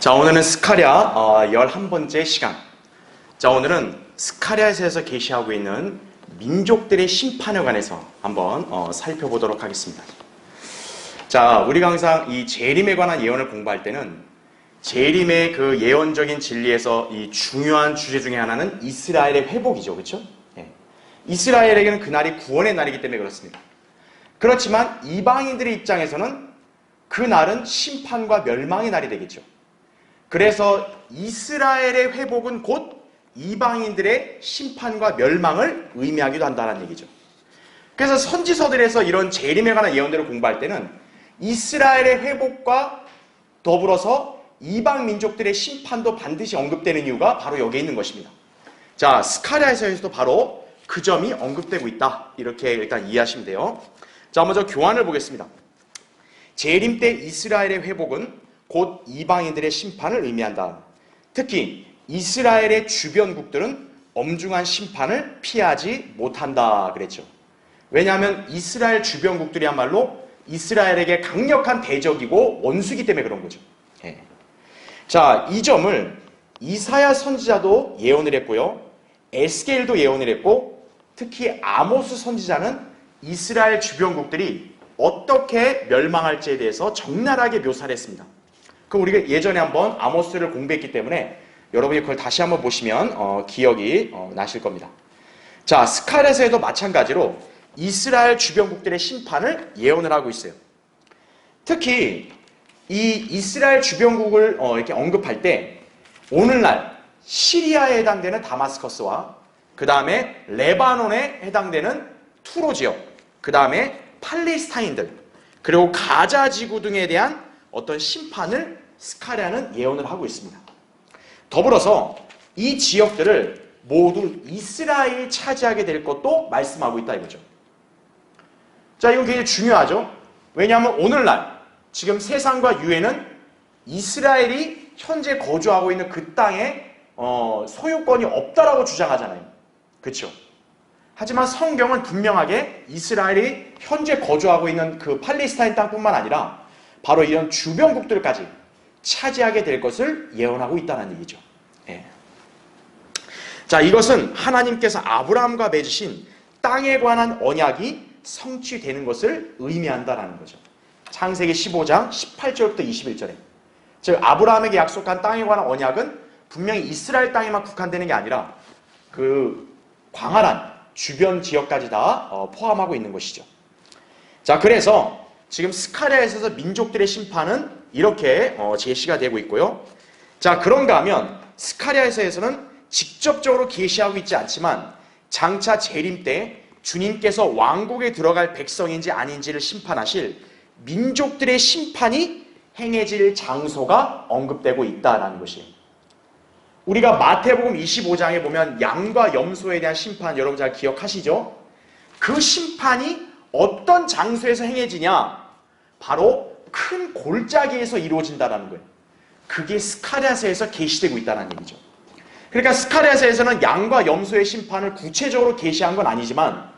자, 오늘은 스가랴 11번째 시간. 자, 오늘은 스가랴에서 계시하고 있는 민족들의 심판에 관해서 한번 살펴보도록 하겠습니다. 자, 우리가 항상 이 재림에 관한 예언을 공부할 때는 재림의 그 예언적인 진리에서 이 중요한 주제 중에 하나는 이스라엘의 회복이죠. 그렇죠? 예. 이스라엘에게는 그날이 구원의 날이기 때문에 그렇습니다. 그렇지만 이방인들의 입장에서는 그날은 심판과 멸망의 날이 되겠죠. 그래서 이스라엘의 회복은 곧 이방인들의 심판과 멸망을 의미하기도 한다는 얘기죠. 그래서 선지서들에서 이런 재림에 관한 예언들을 공부할 때는 이스라엘의 회복과 더불어서 이방 민족들의 심판도 반드시 언급되는 이유가 바로 여기에 있는 것입니다. 자, 스가랴에서도 바로 그 점이 언급되고 있다. 이렇게 일단 이해하시면 돼요. 자, 먼저 교환을 보겠습니다. 재림 때 이스라엘의 회복은 곧 이방인들의 심판을 의미한다. 특히 이스라엘의 주변국들은 엄중한 심판을 피하지 못한다 그랬죠. 왜냐하면 이스라엘 주변국들이야말로 이스라엘에게 강력한 대적이고 원수이기 때문에 그런 거죠. 예. 자, 이 점을 이사야 선지자도 예언을 했고요. 에스겔도 예언을 했고, 특히 아모스 선지자는 이스라엘 주변국들이 어떻게 멸망할지에 대해서 적나라하게 묘사를 했습니다. 그럼 우리가 예전에 한번 아모스를 공부했기 때문에 여러분이 그걸 다시 한번 보시면 기억이 나실 겁니다. 자, 스가랴에서도 마찬가지로 이스라엘 주변국들의 심판을 예언을 하고 있어요. 특히 이 이스라엘 주변국을 이렇게 언급할 때 오늘날 시리아에 해당되는 다마스커스와 그 다음에 레바논에 해당되는 투로 지역, 그 다음에 팔레스타인들, 그리고 가자 지구 등에 대한 어떤 심판을 스가랴는 예언을 하고 있습니다. 더불어서 이 지역들을 모두 이스라엘이 차지하게 될 것도 말씀하고 있다 이거죠. 자, 이건 굉장히 중요하죠. 왜냐하면 오늘날 지금 세상과 유해는 이스라엘이 현재 거주하고 있는 그 땅에 소유권이 없다라고 주장하잖아요. 그렇죠? 하지만 성경은 분명하게 이스라엘이 현재 거주하고 있는 그 팔레스타인 땅뿐만 아니라 바로 이런 주변국들까지 차지하게 될 것을 예언하고 있다는 얘기죠. 예. 자, 이것은 하나님께서 아브라함과 맺으신 땅에 관한 언약이 성취되는 것을 의미한다는 거죠. 창세기 15장 18절부터 21절에. 즉 아브라함에게 약속한 땅에 관한 언약은 분명히 이스라엘 땅에만 국한되는 게 아니라 그 광활한 주변 지역까지 다 포함하고 있는 것이죠. 자, 그래서 지금 스가랴에서 민족들의 심판은 이렇게 제시가 되고 있고요. 자, 그런가 하면 스가랴에서는 직접적으로 계시하고 있지 않지만 장차 재림 때 주님께서 왕국에 들어갈 백성인지 아닌지를 심판하실 민족들의 심판이 행해질 장소가 언급되고 있다는 것이에요. 우리가 마태복음 25장에 보면 양과 염소에 대한 심판 여러분 잘 기억하시죠? 그 심판이 어떤 장소에서 행해지냐? 바로 큰 골짜기에서 이루어진다는 거예요. 그게 스가랴서에서 계시되고 있다는 얘기죠. 그러니까 스가랴서에서는 양과 염소의 심판을 구체적으로 계시한 건 아니지만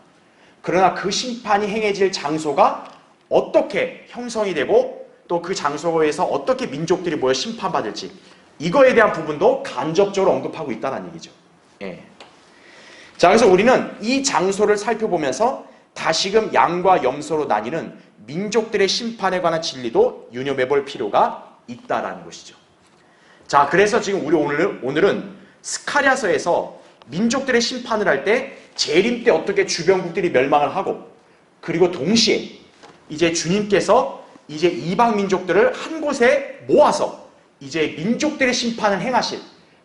그러나 그 심판이 행해질 장소가 어떻게 형성이 되고 또 그 장소에서 어떻게 민족들이 모여 심판받을지 이거에 대한 부분도 간접적으로 언급하고 있다는 얘기죠. 예. 자, 그래서 우리는 이 장소를 살펴보면서 다시금 양과 염소로 나뉘는 민족들의 심판에 관한 진리도 유념해 볼 필요가 있다라는 것이죠. 자, 그래서 지금 우리 오늘은 스가랴서에서 민족들의 심판을 할 때 재림 때 어떻게 주변국들이 멸망을 하고 그리고 동시에 이제 주님께서 이제 이방 민족들을 한 곳에 모아서 이제 민족들의 심판을 행하실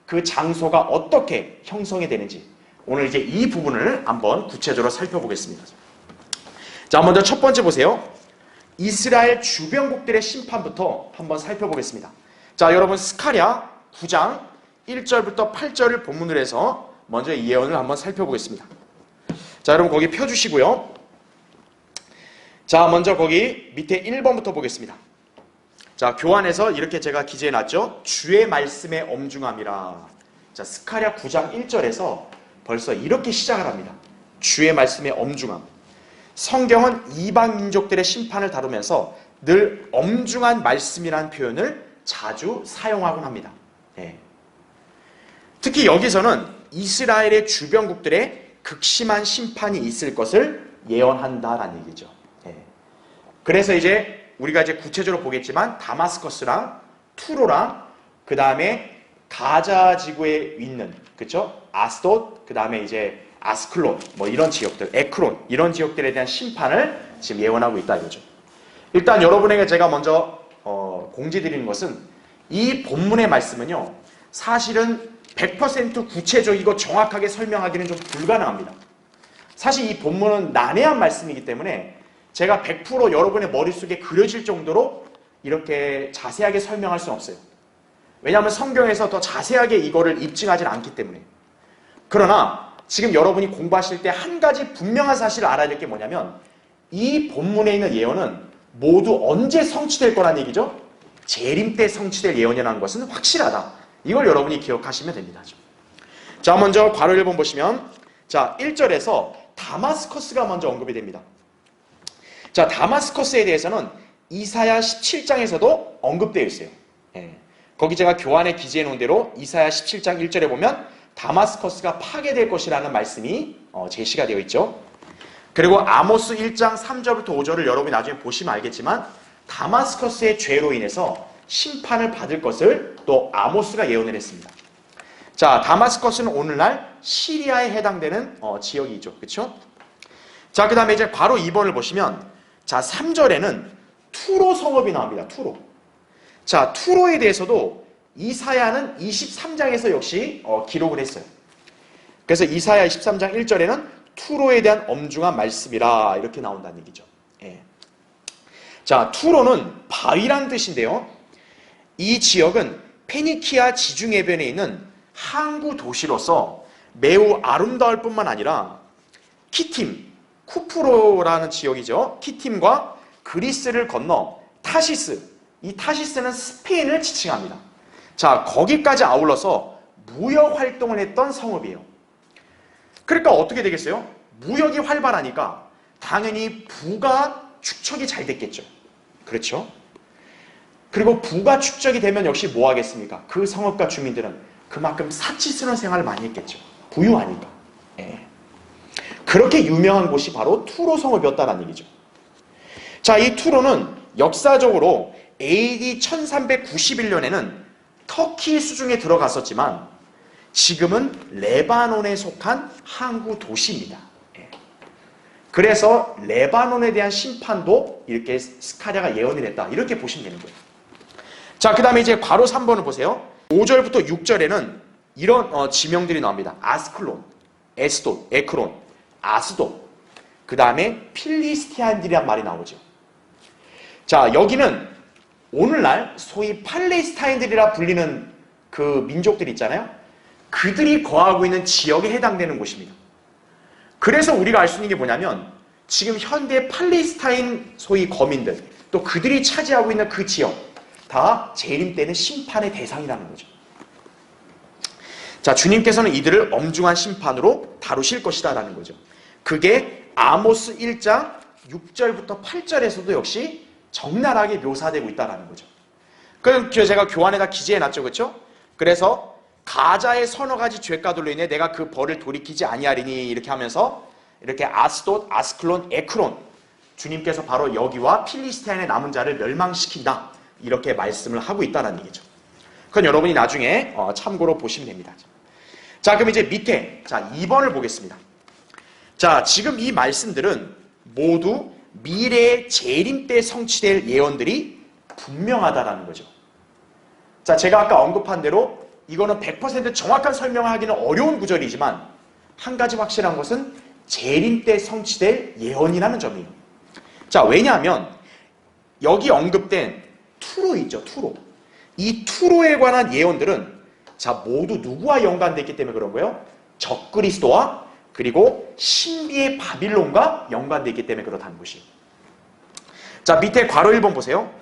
그 장소가 어떻게 형성이 되는지 오늘 이제 이 부분을 한번 구체적으로 살펴보겠습니다. 자, 먼저 첫 번째 보세요. 이스라엘 주변국들의 심판부터 한번 살펴보겠습니다. 자, 여러분 스가랴 9장 1절부터 8절을 본문으로 해서 먼저 이 예언을 한번 살펴보겠습니다. 자, 여러분 거기 펴주시고요. 자, 먼저 거기 밑에 1번부터 보겠습니다. 자, 교환해서 이렇게 제가 기재해놨죠. 주의 말씀의 엄중함이라. 자, 스가랴 9장 1절에서 벌써 이렇게 시작을 합니다. 주의 말씀의 엄중함. 성경은 이방 민족들의 심판을 다루면서 늘 엄중한 말씀이라는 표현을 자주 사용하곤 합니다. 예. 특히 여기서는 이스라엘의 주변국들의 극심한 심판이 있을 것을 예언한다라는 얘기죠. 예. 그래서 이제 우리가 이제 구체적으로 보겠지만 다마스커스랑 투로랑 그 다음에 가자 지구에 있는 그쵸? 아스돗 그 다음에 이제 아스클론 뭐 이런 지역들, 에크론 이런 지역들에 대한 심판을 지금 예언하고 있다 이거죠. 일단 여러분에게 제가 먼저 공지드리는 것은 이 본문의 말씀은요 사실은 100% 구체적이고 정확하게 설명하기는 좀 불가능합니다. 사실 이 본문은 난해한 말씀이기 때문에 제가 100% 여러분의 머릿속에 그려질 정도로 이렇게 자세하게 설명할 수는 없어요. 왜냐하면 성경에서 더 자세하게 이거를 입증하지 않기 때문에. 그러나 지금 여러분이 공부하실 때 한 가지 분명한 사실을 알아야 될 게 뭐냐면 이 본문에 있는 예언은 모두 언제 성취될 거란 얘기죠? 재림 때 성취될 예언이라는 것은 확실하다. 이걸 여러분이 기억하시면 됩니다. 자, 먼저 괄호 1번 보시면 자 1절에서 다마스커스가 먼저 언급이 됩니다. 자, 다마스커스에 대해서는 이사야 17장에서도 언급되어 있어요. 예. 거기 제가 교환에 기재해 놓은 대로 이사야 17장 1절에 보면 다마스커스가 파괴될 것이라는 말씀이 제시가 되어 있죠. 그리고 아모스 1장 3절부터 5절을 여러분이 나중에 보시면 알겠지만 다마스커스의 죄로 인해서 심판을 받을 것을 또 아모스가 예언을 했습니다. 자, 다마스커스는 오늘날 시리아에 해당되는 지역이죠. 그렇죠? 자, 그 다음에 이제 괄호 2번을 보시면 자, 3절에는 투로 성읍이 나옵니다. 투로. 자, 투로에 대해서도 이사야는 23장에서 역시 기록을 했어요. 그래서 이사야 23장 1절에는 투로에 대한 엄중한 말씀이라 이렇게 나온다는 얘기죠. 예. 자, 투로는 바위란 뜻인데요. 이 지역은 페니키아 지중해변에 있는 항구 도시로서 매우 아름다울 뿐만 아니라 키팀, 쿠프로라는 지역이죠. 키팀과 그리스를 건너 타시스, 이 타시스는 스페인을 지칭합니다. 자, 거기까지 아울러서 무역 활동을 했던 성읍이에요. 그러니까 어떻게 되겠어요? 무역이 활발하니까 당연히 부가 축적이 잘 됐겠죠. 그렇죠? 그리고 부가 축적이 되면 역시 뭐 하겠습니까? 그 성읍과 주민들은 그만큼 사치스러운 생활을 많이 했겠죠. 부유하니까. 예. 그렇게 유명한 곳이 바로 투로 성읍이었다는 얘기죠. 자, 이 투로는 역사적으로 AD 1391년에는 터키 수중에 들어갔었지만 지금은 레바논에 속한 항구 도시입니다. 예. 그래서 레바논에 대한 심판도 이렇게 스가랴가 예언을 했다. 이렇게 보시면 되는 거예요. 자, 그 다음에 이제 괄호 3번을 보세요. 5절부터 6절에는 이런 지명들이 나옵니다. 아스클론, 에스돗, 에크론, 아스돗, 그 다음에 필리스티안들이란 말이 나오죠. 자, 여기는 오늘날 소위 팔레스타인들이라 불리는 그 민족들 있잖아요. 그들이 거하고 있는 지역에 해당되는 곳입니다. 그래서 우리가 알 수 있는 게 뭐냐면 지금 현대 팔레스타인 소위 거민들 또 그들이 차지하고 있는 그 지역 다 재림 때는 심판의 대상이라는 거죠. 자, 주님께서는 이들을 엄중한 심판으로 다루실 것이다 라는 거죠. 그게 아모스 1장 6절부터 8절에서도 역시 적나라하게 묘사되고 있다는 거죠. 그럼 제가 교환에다 기재해놨죠. 그렇죠? 그래서 가자의 서너 가지 죄가들로 인해 내가 그 벌을 돌이키지 아니하리니 이렇게 하면서 이렇게 아스돗, 아스클론, 에크론 주님께서 바로 여기와 필리스타인의 남은 자를 멸망시킨다 이렇게 말씀을 하고 있다는 얘기죠. 그건 여러분이 나중에 참고로 보시면 됩니다. 자, 그럼 이제 밑에 자 2번을 보겠습니다. 자, 지금 이 말씀들은 모두 미래의 재림 때 성취될 예언들이 분명하다라는 거죠. 자, 제가 아까 언급한 대로 이거는 100% 정확한 설명을 하기는 어려운 구절이지만 한 가지 확실한 것은 재림 때 성취될 예언이라는 점이에요. 자, 왜냐하면 여기 언급된 투로 있죠. 투로. 이 투로에 관한 예언들은 자, 모두 누구와 연관되어 있기 때문에 그런 거예요? 적그리스도와 그리고 신비의 바빌론과 연관되어 있기 때문에 그렇다는 것이에요. 자, 밑에 괄호 1번 보세요.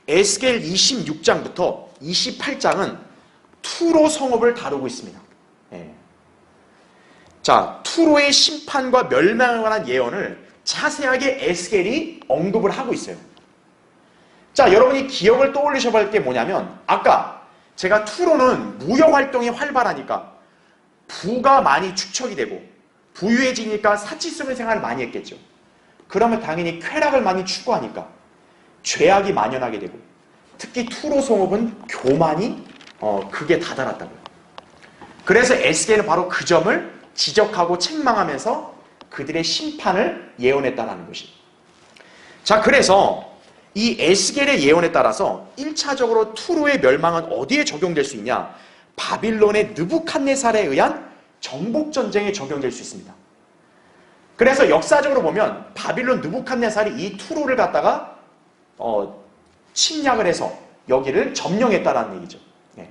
에스겔 26장부터 28장은 투로 성읍을 다루고 있습니다. 예. 자, 투로의 심판과 멸망에 관한 예언을 자세하게 에스겔이 언급을 하고 있어요. 자, 여러분이 기억을 떠올리셔야 할 게 뭐냐면 아까 제가 투로는 무역 활동이 활발하니까 부가 많이 축적이 되고 부유해지니까 사치스러운 생활을 많이 했겠죠. 그러면 당연히 쾌락을 많이 추구하니까 죄악이 만연하게 되고 특히 투로 성읍은 교만이 극에 다다랐다고요. 그래서 에스겔은 바로 그 점을 지적하고 책망하면서 그들의 심판을 예언했다는 것이. 자, 그래서 이 에스겔의 예언에 따라서 1차적으로 투로의 멸망은 어디에 적용될 수 있냐? 바빌론의 느부갓네살에 의한 정복전쟁에 적용될 수 있습니다. 그래서 역사적으로 보면 바빌론 느부갓네살이 이 투로를 갖다가 침략을 해서 여기를 점령했다라는 얘기죠. 네.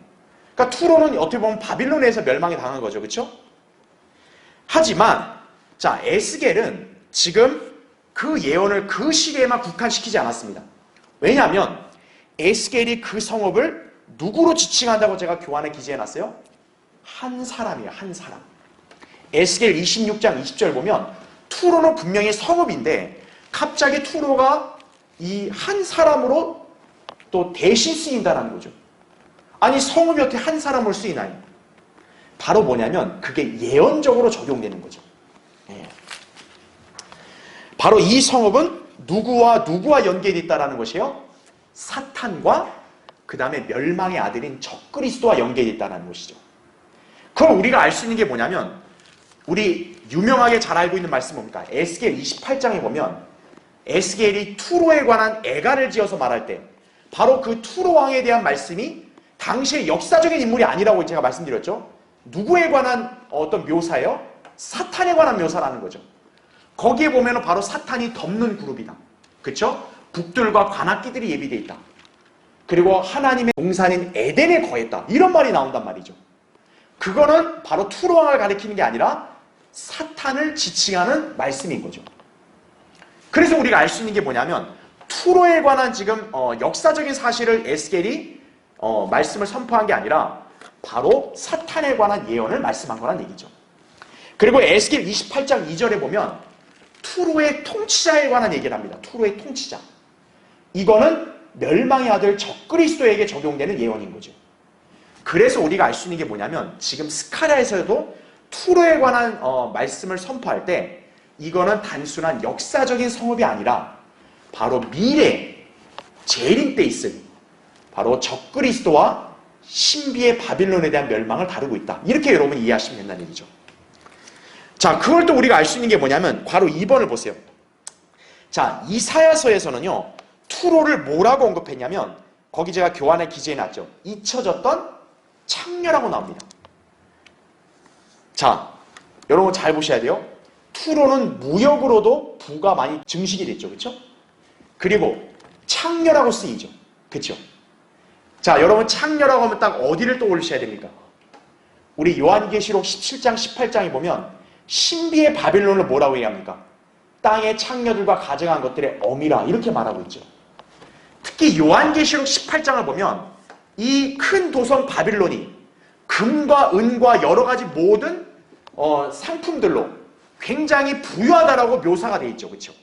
그러니까 투로는 어떻게 보면 바빌론에서 멸망이 당한 거죠. 그렇죠? 하지만 자, 에스겔은 지금 그 예언을 그 시기에만 국한시키지 않았습니다. 왜냐하면 에스겔이 그 성읍을 누구로 지칭한다고 제가 교환에 기재해놨어요? 한 사람이에요. 한 사람. 에스겔 26장 20절 보면 투로는 분명히 성읍인데 갑자기 투로가 이 한 사람으로 또 대신 쓰인다는 거죠. 아니, 성읍이 어떻게 한 사람으로 쓰이나요? 바로 뭐냐면 그게 예언적으로 적용되는 거죠. 예. 바로 이 성읍은 누구와 연계되어 있다는 것이에요? 사탄과 그 다음에 멸망의 아들인 적그리스도와 연계되어 있다는 것이죠. 그럼 우리가 알 수 있는 게 뭐냐면 우리 유명하게 잘 알고 있는 말씀 뭡니까? 에스겔 28장에 보면 에스겔이 투로에 관한 애가를 지어서 말할 때 바로 그 투로 왕에 대한 말씀이 당시의 역사적인 인물이 아니라고 제가 말씀드렸죠. 누구에 관한 어떤 묘사예요? 사탄에 관한 묘사라는 거죠. 거기에 보면 바로 사탄이 덮는 그룹이다. 그렇죠? 북들과 관악기들이 예비되어 있다. 그리고 하나님의 동산인 에덴에 거했다. 이런 말이 나온단 말이죠. 그거는 바로 투로 왕을 가리키는 게 아니라 사탄을 지칭하는 말씀인 거죠. 그래서 우리가 알 수 있는 게 뭐냐면 투로에 관한 지금 역사적인 사실을 에스겔이 말씀을 선포한 게 아니라 바로 사탄에 관한 예언을 말씀한 거란 얘기죠. 그리고 에스겔 28장 2절에 보면 투로의 통치자에 관한 얘기를 합니다. 투로의 통치자. 이거는 멸망의 아들 적그리스도에게 적용되는 예언인 거죠. 그래서 우리가 알 수 있는 게 뭐냐면 지금 스가랴에서도 투로에 관한 말씀을 선포할 때 이거는 단순한 역사적인 성읍이 아니라 바로 미래 재림 때 있을 바로 적그리스도와 신비의 바빌론에 대한 멸망을 다루고 있다. 이렇게 여러분 이해하시면 된다는 얘기죠. 자, 그걸 또 우리가 알 수 있는 게 뭐냐면 바로 2번을 보세요. 자, 이사야서에서는요 투로를 뭐라고 언급했냐면 거기 제가 교환에 기재해놨죠. 잊혀졌던 창녀라고 나옵니다. 자, 여러분 잘 보셔야 돼요. 투로는 무역으로도 부가 많이 증식이 됐죠. 그렇죠? 그리고 창녀라고 쓰이죠. 그렇죠? 자, 여러분 창녀라고 하면 딱 어디를 떠올리셔야 됩니까? 우리 요한계시록 17장 18장에 보면 신비의 바빌론을 뭐라고 얘기합니까? 땅의 창녀들과 가정한 것들의 어미라 이렇게 말하고 있죠. 특히 요한계시록 18장을 보면 이 큰 도성 바빌론이 금과 은과 여러 가지 모든 상품들로 굉장히 부유하다라고 묘사가 되어 있죠. 그렇죠?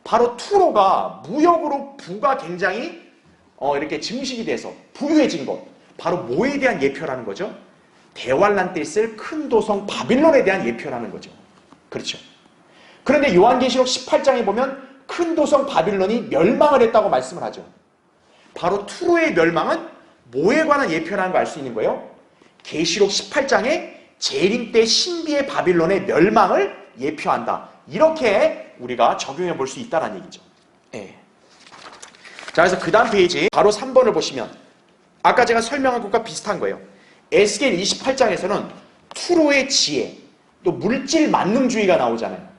바로 투로가 무역으로 부가 굉장히 이렇게 증식이 돼서 부유해진 것. 바로 뭐에 대한 예표라는 거죠? 대환란 때 있을 큰 도성 바빌론에 대한 예표라는 거죠. 그렇죠? 그런데 요한계시록 18장에 보면 큰 도성 바빌론이 멸망을 했다고 말씀을 하죠. 바로 투로의 멸망은 뭐에 관한 예표라는 걸 알 수 있는 거예요? 계시록 18장에 재림 때 신비의 바빌론의 멸망을 예표한다. 이렇게 우리가 적용해 볼 수 있다는 얘기죠. 네. 자, 그래서 그 다음 페이지 바로 3번을 보시면 아까 제가 설명한 것과 비슷한 거예요. 에스겔 28장에서는 투로의 지혜, 또 물질 만능주의가 나오잖아요.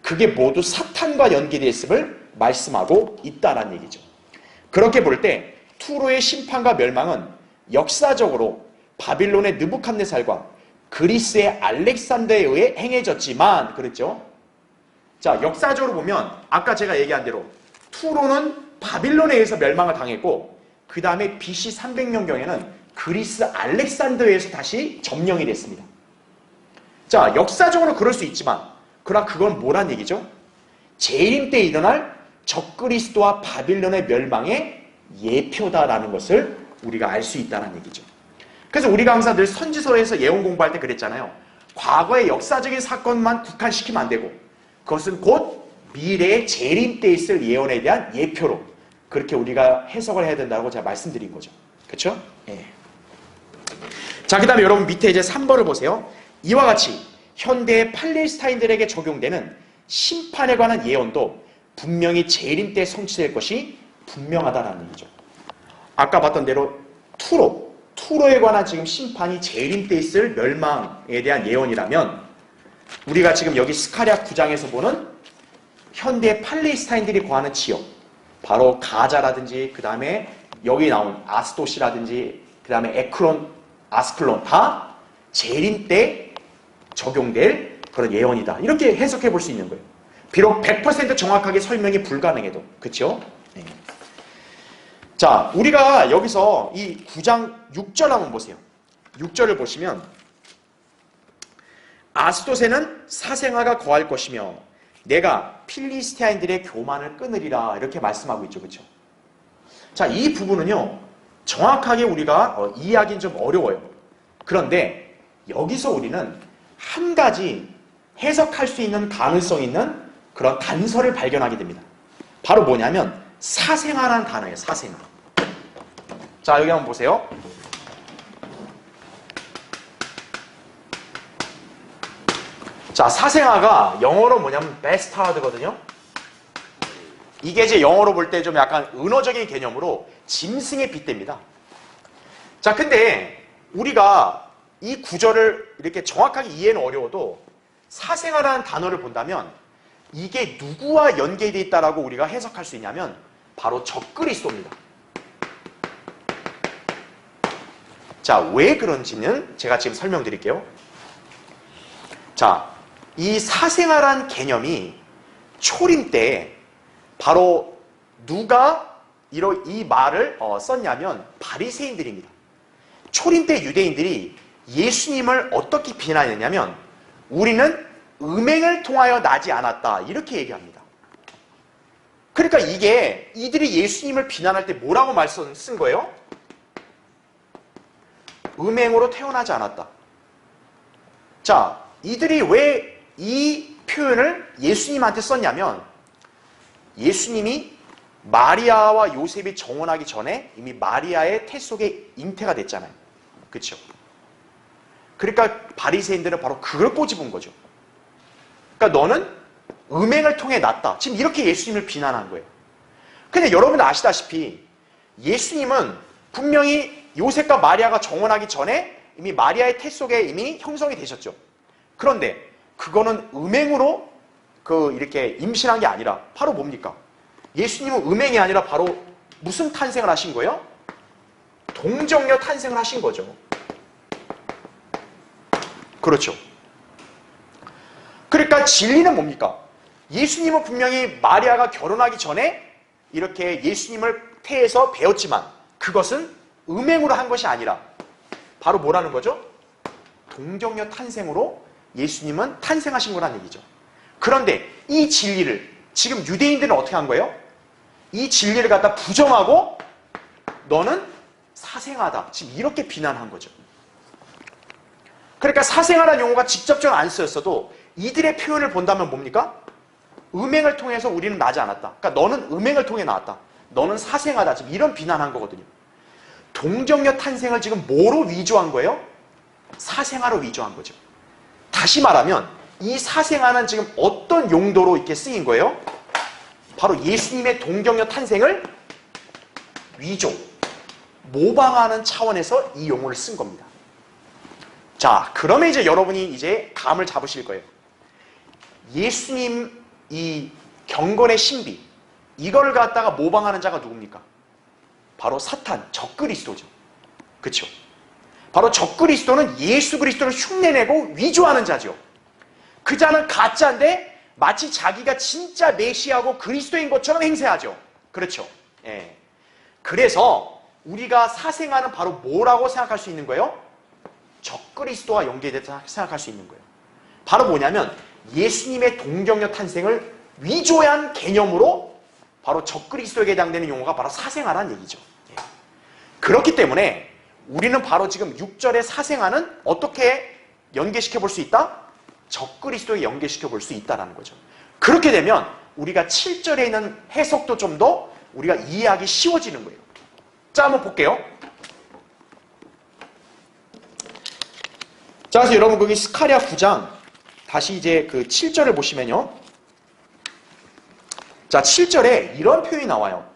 그게 모두 사탄과 연계되어 있음을 말씀하고 있다는 얘기죠. 그렇게 볼 때 투로의 심판과 멸망은 역사적으로 바빌론의 느부갓네살과 그리스의 알렉산더에 의해 행해졌지만, 그랬죠? 자, 역사적으로 보면 아까 제가 얘기한 대로 투로는 바빌론에 의해서 멸망을 당했고 그 다음에 BC 300년경에는 그리스 알렉산더에 의해서 다시 점령이 됐습니다. 자, 역사적으로 그럴 수 있지만 그러나 그건 뭐란 얘기죠? 재림 때 일어날 적그리스도와 바빌론의 멸망의 예표다라는 것을 우리가 알 수 있다는 얘기죠. 그래서 우리가 항상 늘 선지서에서 예언 공부할 때 그랬잖아요. 과거의 역사적인 사건만 국한시키면 안 되고 그것은 곧 미래의 재림 때 있을 예언에 대한 예표로 그렇게 우리가 해석을 해야 된다고 제가 말씀드린 거죠. 그렇죠? 예. 자, 그 다음에 여러분 밑에 이제 3번을 보세요. 이와 같이 현대의 팔레스타인들에게 적용되는 심판에 관한 예언도 분명히 재림 때 성취될 것이 분명하다는 얘기죠. 아까 봤던 대로 투로에 관한 지금 심판이 재림 때 있을 멸망에 대한 예언이라면 우리가 지금 여기 스가랴 9장에서 보는 현대 팔레스타인들이 거하는 지역, 바로 가자라든지 그 다음에 여기 나온 아스도시라든지 그 다음에 에크론, 아스클론 다 재림 때 적용될 그런 예언이다. 이렇게 해석해 볼 수 있는 거예요. 비록 100% 정확하게 설명이 불가능해도. 그렇죠? 네. 자, 우리가 여기서 이 9장 6절 한번 보세요. 6절을 보시면 아스도세는 사생아가 거할 것이며 내가 필리스티아인들의 교만을 끊으리라 이렇게 말씀하고 있죠. 그렇죠? 자, 이 부분은요 정확하게 우리가 이해하기는 좀 어려워요. 그런데 여기서 우리는 한 가지 해석할 수 있는 가능성 있는 그런 단서를 발견하게 됩니다. 바로 뭐냐면 사생아라는 단어예요. 사생아. 자, 여기 한번 보세요. 자, 사생아가 영어로 뭐냐면 bastard거든요. 이게 이제 영어로 볼 때 좀 약간 은어적인 개념으로 짐승에 빗댑니다. 자, 근데 우리가 이 구절을 이렇게 정확하게 이해는 어려워도 사생아라는 단어를 본다면 이게 누구와 연계되어 있다라고 우리가 해석할 수 있냐면 바로 적그리스도입니다. 자, 왜 그런지는 제가 지금 설명드릴게요. 자, 이 사생아란 개념이 초림 때 바로 누가 이 말을 썼냐면 바리새인들입니다. 초림 때 유대인들이 예수님을 어떻게 비난했냐면 우리는 음행을 통하여 나지 않았다 이렇게 얘기합니다. 그러니까 이게 이들이 예수님을 비난할 때 뭐라고 쓴 거예요? 음행으로 태어나지 않았다. 자, 이들이 왜 이 표현을 예수님한테 썼냐면 예수님이 마리아와 요셉이 정혼하기 전에 이미 마리아의 태 속에 잉태가 됐잖아요. 그렇죠? 그러니까 바리새인들은 바로 그걸 꼬집은 거죠. 그러니까 너는 음행을 통해 낳았다. 지금 이렇게 예수님을 비난한 거예요. 근데 여러분 아시다시피 예수님은 분명히 요셉과 마리아가 정혼하기 전에 이미 마리아의 태 속에 이미 형성이 되셨죠. 그런데 그거는 음행으로 이렇게 임신한 게 아니라 바로 뭡니까? 예수님은 음행이 아니라 바로 무슨 탄생을 하신 거예요? 동정녀 탄생을 하신 거죠. 그렇죠. 그러니까 진리는 뭡니까? 예수님은 분명히 마리아가 결혼하기 전에 이렇게 예수님을 태에서 배웠지만 그것은 음행으로 한 것이 아니라 바로 뭐라는 거죠? 동정녀 탄생으로 예수님은 탄생하신 거란 얘기죠. 그런데 이 진리를 지금 유대인들은 어떻게 한 거예요? 이 진리를 갖다 부정하고 너는 사생아다. 지금 이렇게 비난한 거죠. 그러니까 사생아라는 용어가 직접적으로 안 쓰였어도 이들의 표현을 본다면 뭡니까? 음행을 통해서 우리는 나지 않았다. 그러니까 너는 음행을 통해 나왔다. 너는 사생아다. 지금 이런 비난한 거거든요. 동정녀 탄생을 지금 뭐로 위조한 거예요? 사생아로 위조한 거죠. 다시 말하면 이 사생아는 지금 어떤 용도로 이렇게 쓰인 거예요? 바로 예수님의 동정녀 탄생을 모방하는 차원에서 이 용어를 쓴 겁니다. 자, 그러면 이제 여러분이 이제 감을 잡으실 거예요. 예수님 이 경건의 신비, 이걸 갖다가 모방하는 자가 누굽니까? 바로 사탄, 적그리스도죠. 그렇죠? 바로 적그리스도는 예수 그리스도를 흉내내고 위조하는 자죠. 그 자는 가짜인데 마치 자기가 진짜 메시아고 그리스도인 것처럼 행세하죠. 그렇죠? 예. 그래서 우리가 사생아는 바로 뭐라고 생각할 수 있는 거예요? 적그리스도와 연계됐다 생각할 수 있는 거예요. 바로 뭐냐면 예수님의 동정녀 탄생을 위조한 개념으로 바로 적그리스도에게 해당되는 용어가 바로 사생아라는 얘기죠. 그렇기 때문에 우리는 바로 지금 6절의 사생아는 어떻게 연계시켜 볼 수 있다? 적그리스도에 연계시켜 볼 수 있다는 거죠. 그렇게 되면 우리가 7절에 있는 해석도 좀 더 우리가 이해하기 쉬워지는 거예요. 자, 한번 볼게요. 자, 그래서 여러분 거기 스가랴 9장 다시 이제 그 7절을 보시면요. 자, 7절에 이런 표현이 나와요.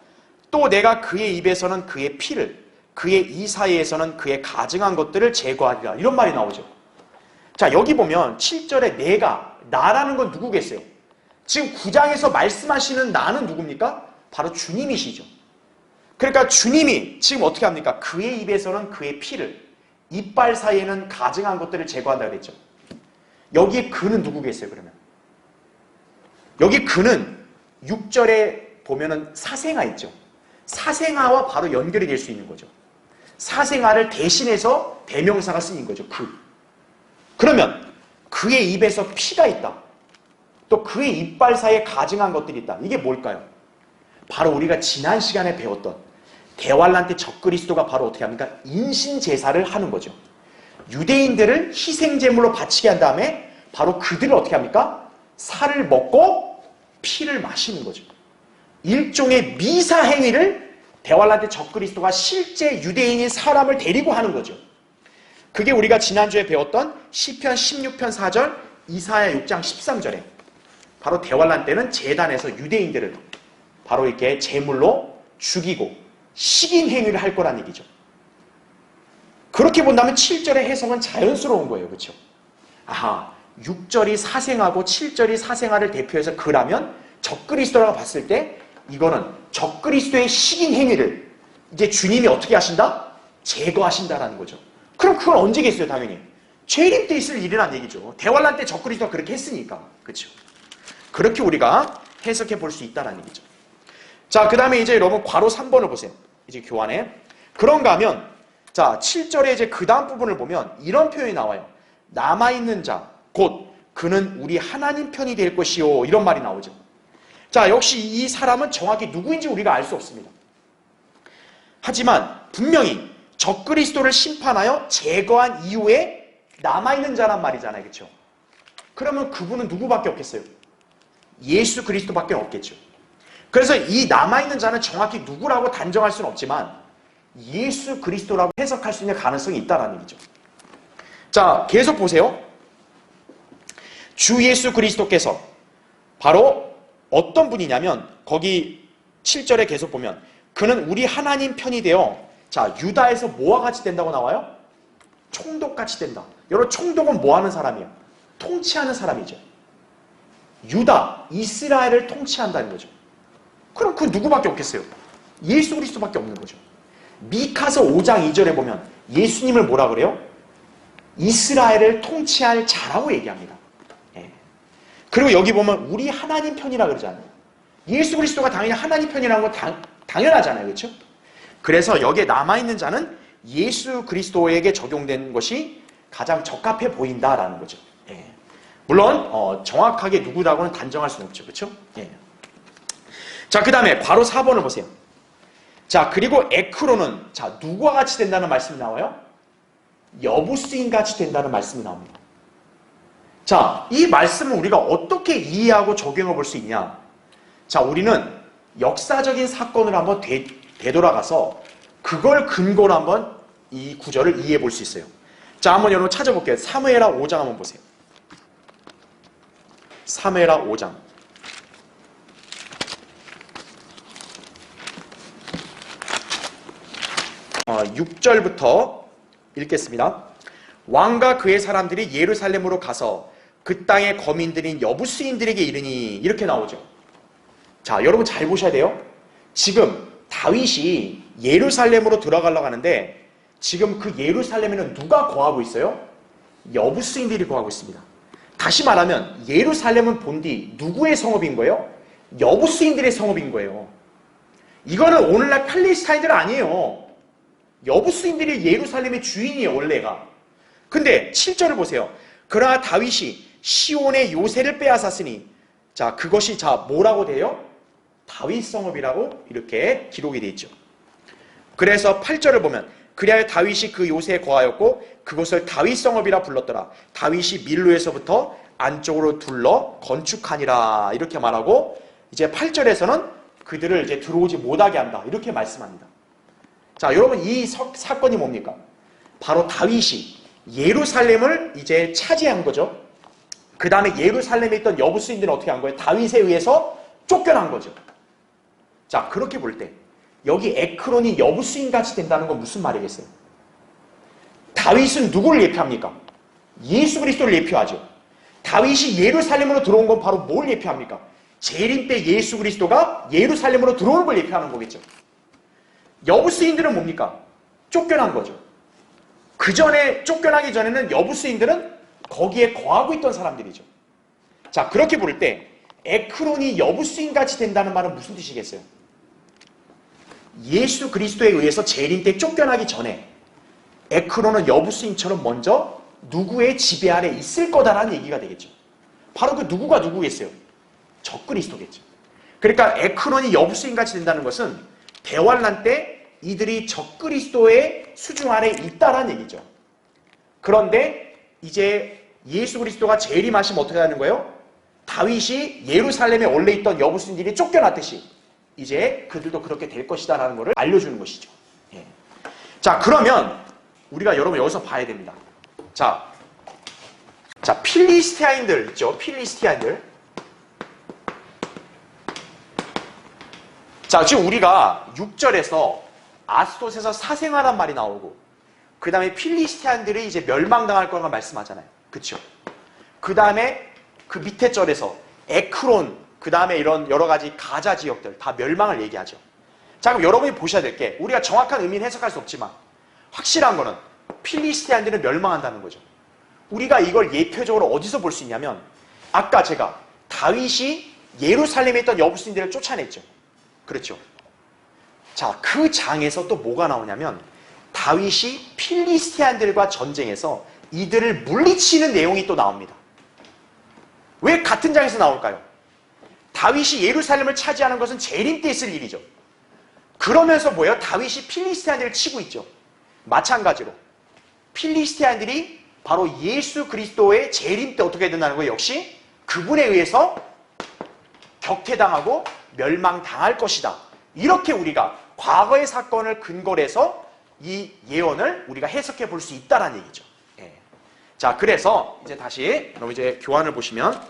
또 내가 그의 입에서는 그의 피를, 그의 이 사이에서는 그의 가증한 것들을 제거하리라. 이런 말이 나오죠. 자, 여기 보면 7절에 내가, 나라는 건 누구겠어요? 지금 9장에서 말씀하시는 나는 누굽니까? 바로 주님이시죠. 그러니까 주님이 지금 어떻게 합니까? 그의 입에서는 그의 피를, 이빨 사이에는 가증한 것들을 제거한다 그랬죠. 여기에 그는 누구겠어요, 그러면? 여기 그는 6절에 보면은 사생아 있죠. 사생아와 바로 연결이 될 수 있는 거죠. 사생아를 대신해서 대명사가 쓰인 거죠. 그. 그러면 그의 입에서 피가 있다. 또 그의 이빨 사이에 가증한 것들이 있다. 이게 뭘까요? 바로 우리가 지난 시간에 배웠던 대환란 때 적그리스도가 바로 어떻게 합니까? 인신제사를 하는 거죠. 유대인들을 희생제물로 바치게 한 다음에 바로 그들을 어떻게 합니까? 살을 먹고 피를 마시는 거죠. 일종의 미사 행위를 대환란 때 적그리스도가 실제 유대인인 사람을 데리고 하는 거죠. 그게 우리가 지난주에 배웠던 시편 16편 4절, 이사야 6장 13절에 바로 대환란 때는 제단에서 유대인들을 바로 이렇게 제물로 죽이고 식인 행위를 할 거란 얘기죠. 그렇게 본다면 7절의 해석은 자연스러운 거예요. 그렇죠? 아하, 6절이 사생하고 7절이 사생아를 대표해서 그라면 적그리스도라고 봤을 때 이거는 적그리스도의 식인 행위를 이제 주님이 어떻게 하신다? 제거하신다라는 거죠. 그럼 그건 언제겠어요? 당연히 재림 때 있을 일이란 얘기죠. 대환란 때 적그리스도가 그렇게 했으니까. 그렇죠? 그렇게 우리가 해석해 볼 수 있다는 얘기죠. 자, 그 다음에 이제 여러분 괄호 3번을 보세요. 이제 교환에. 그런가 하면 자, 7절에 이제 그 다음 부분을 보면 이런 표현이 나와요. 남아있는 자, 곧 그는 우리 하나님 편이 될 것이요. 이런 말이 나오죠. 자, 역시 이 사람은 정확히 누구인지 우리가 알 수 없습니다. 하지만 분명히 적그리스도를 심판하여 제거한 이후에 남아있는 자란 말이잖아요. 그렇죠? 그러면 그분은 누구밖에 없겠어요? 예수 그리스도밖에 없겠죠. 그래서 이 남아있는 자는 정확히 누구라고 단정할 수는 없지만 예수 그리스도라고 해석할 수 있는 가능성이 있다는 얘기죠. 자, 계속 보세요. 주 예수 그리스도께서 바로 어떤 분이냐면 거기 7절에 계속 보면 그는 우리 하나님 편이 되어 자, 유다에서 뭐와 같이 된다고 나와요? 총독같이 된다. 여러분, 총독은 뭐 하는 사람이에요? 통치하는 사람이죠. 유다, 이스라엘을 통치한다는 거죠. 그럼 그 누구밖에 없겠어요? 예수 그리스도밖에 없는 거죠. 미카서 5장 2절에 보면 예수님을 뭐라 그래요? 이스라엘을 통치할 자라고 얘기합니다. 예. 그리고 여기 보면 우리 하나님 편이라 그러잖아요. 예수 그리스도가 당연히 하나님 편이라는 건 당연하잖아요. 그렇죠? 그래서 여기에 남아있는 자는 예수 그리스도에게 적용된 것이 가장 적합해 보인다라는 거죠. 예. 물론 정확하게 누구라고는 단정할 수는 없죠. 그렇죠? 예. 자, 그 다음에 괄호 4번을 보세요. 자, 그리고 에크로는 자, 누구와 같이 된다는 말씀이 나와요? 여부수인 같이 된다는 말씀이 나옵니다. 자, 이 말씀을 우리가 어떻게 이해하고 적용해 볼 수 있냐? 자, 우리는 역사적인 사건을 한번 되돌아가서 그걸 근거로 한번 이 구절을 이해해 볼 수 있어요. 자, 한번 여러분 찾아볼게요. 사무엘하 5장 한번 보세요. 사무엘하 5장. 6절부터 읽겠습니다. 왕과 그의 사람들이 예루살렘으로 가서 그 땅의 거민들인 여부수인들에게 이르니 이렇게 나오죠. 자, 여러분 잘 보셔야 돼요. 지금 다윗이 예루살렘으로 들어가려고 하는데 지금 그 예루살렘에는 누가 거하고 있어요? 여부수인들이 거하고 있습니다. 다시 말하면 예루살렘은 본디 누구의 성읍인 거예요? 여부수인들의 성읍인 거예요. 이거는 오늘날 팔레스타인들 아니에요. 여부수인들이 예루살렘의 주인이에요, 원래가. 근데 7절을 보세요. 그러나 다윗이 시온의 요새를 빼앗았으니 자, 그것이 자 뭐라고 돼요? 다윗 성읍이라고 이렇게 기록이 되어 있죠. 그래서 8절을 보면 그리하여 다윗이 그 요새에 거하였고 그곳을 다윗 성읍이라 불렀더라. 다윗이 밀로에서부터 안쪽으로 둘러 건축하니라 이렇게 말하고 이제 8절에서는 그들을 이제 들어오지 못하게 한다 이렇게 말씀합니다. 자, 여러분 이 사건이 뭡니까? 바로 다윗이 예루살렘을 이제 차지한 거죠. 그 다음에 예루살렘에 있던 여부수인들은 어떻게 한 거예요? 다윗에 의해서 쫓겨난 거죠. 자, 그렇게 볼 때 여기 에크론이 여부수인같이 된다는 건 무슨 말이겠어요? 다윗은 누구를 예표합니까? 예수 그리스도를 예표하죠. 다윗이 예루살렘으로 들어온 건 바로 뭘 예표합니까? 재림 때 예수 그리스도가 예루살렘으로 들어오는 걸 예표하는 거겠죠. 여부수인들은 뭡니까? 쫓겨난 거죠. 그 전에 쫓겨나기 전에는 여부수인들은 거기에 거하고 있던 사람들이죠. 자, 그렇게 볼 때 에크론이 여부수인같이 된다는 말은 무슨 뜻이겠어요? 예수 그리스도에 의해서 재림 때 쫓겨나기 전에 에크론은 여부수인처럼 먼저 누구의 지배 아래 있을 거다라는 얘기가 되겠죠. 바로 그 누구가 누구겠어요? 적그리스도겠죠. 그러니까 에크론이 여부수인같이 된다는 것은 대환란 때 이들이 적그리스도의 수중 아래 있다라는 얘기죠. 그런데 이제 예수 그리스도가 재림하시면 어떻게 하는 거예요? 다윗이 예루살렘에 원래 있던 여부수인들이 쫓겨났듯이 이제 그들도 그렇게 될 것이다 라는 것을 알려주는 것이죠. 예. 자, 그러면 우리가 여러분 여기서 봐야 됩니다. 자, 필리스티아인들 있죠? 필리스티아인들. 자, 지금 우리가 6절에서 아스돗에서 사생아란 말이 나오고 그 다음에 필리스티아인들이 이제 멸망당할 거라고 말씀하잖아요. 그쵸? 그 다음에 그 밑에 절에서 에크론, 그 다음에 이런 여러 가지 가자 지역들 다 멸망을 얘기하죠. 자, 그럼 여러분이 보셔야 될 게 우리가 정확한 의미는 해석할 수 없지만 확실한 거는 필리스티아인들은 멸망한다는 거죠. 우리가 이걸 예표적으로 어디서 볼 수 있냐면 아까 제가 다윗이 예루살렘에 있던 여부수인들을 쫓아냈죠. 그렇죠. 자, 그 장에서 또 뭐가 나오냐면 다윗이 필리스티아인들과 전쟁에서 이들을 물리치는 내용이 또 나옵니다. 왜 같은 장에서 나올까요? 다윗이 예루살렘을 차지하는 것은 재림 때 있을 일이죠. 그러면서 뭐예요? 다윗이 필리스티아인들을 치고 있죠. 마찬가지로 필리스티아인들이 바로 예수 그리스도의 재림 때 어떻게 된다는 거예요? 역시 그분에 의해서 격퇴당하고 멸망당할 것이다. 이렇게 우리가 과거의 사건을 근거로 해서 이 예언을 우리가 해석해 볼 수 있다는 얘기죠. 예. 자, 그래서 이제 다시 여러분 이제 교환을 보시면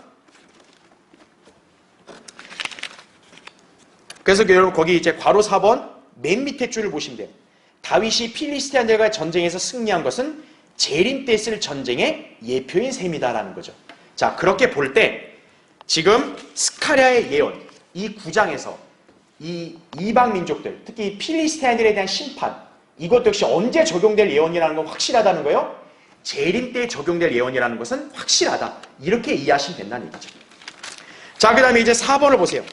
그래서 여러분 거기 이제 괄호 4번 맨 밑에 줄을 보시면 돼요. 다윗이 필리스티아인들과 전쟁에서 승리한 것은 재림 때 있을 전쟁의 예표인 셈이다라는 거죠. 자, 그렇게 볼 때 지금 스가랴의 예언 이 9장에서 이 이방 민족들 특히 필리스티아인들에 대한 심판 이것 역시 언제 적용될 예언이라는 건 확실하다는 거예요. 재림 때 적용될 예언이라는 것은 확실하다. 이렇게 이해하시면 된다는 얘기죠. 자, 그 다음에 이제 4번을 보세요.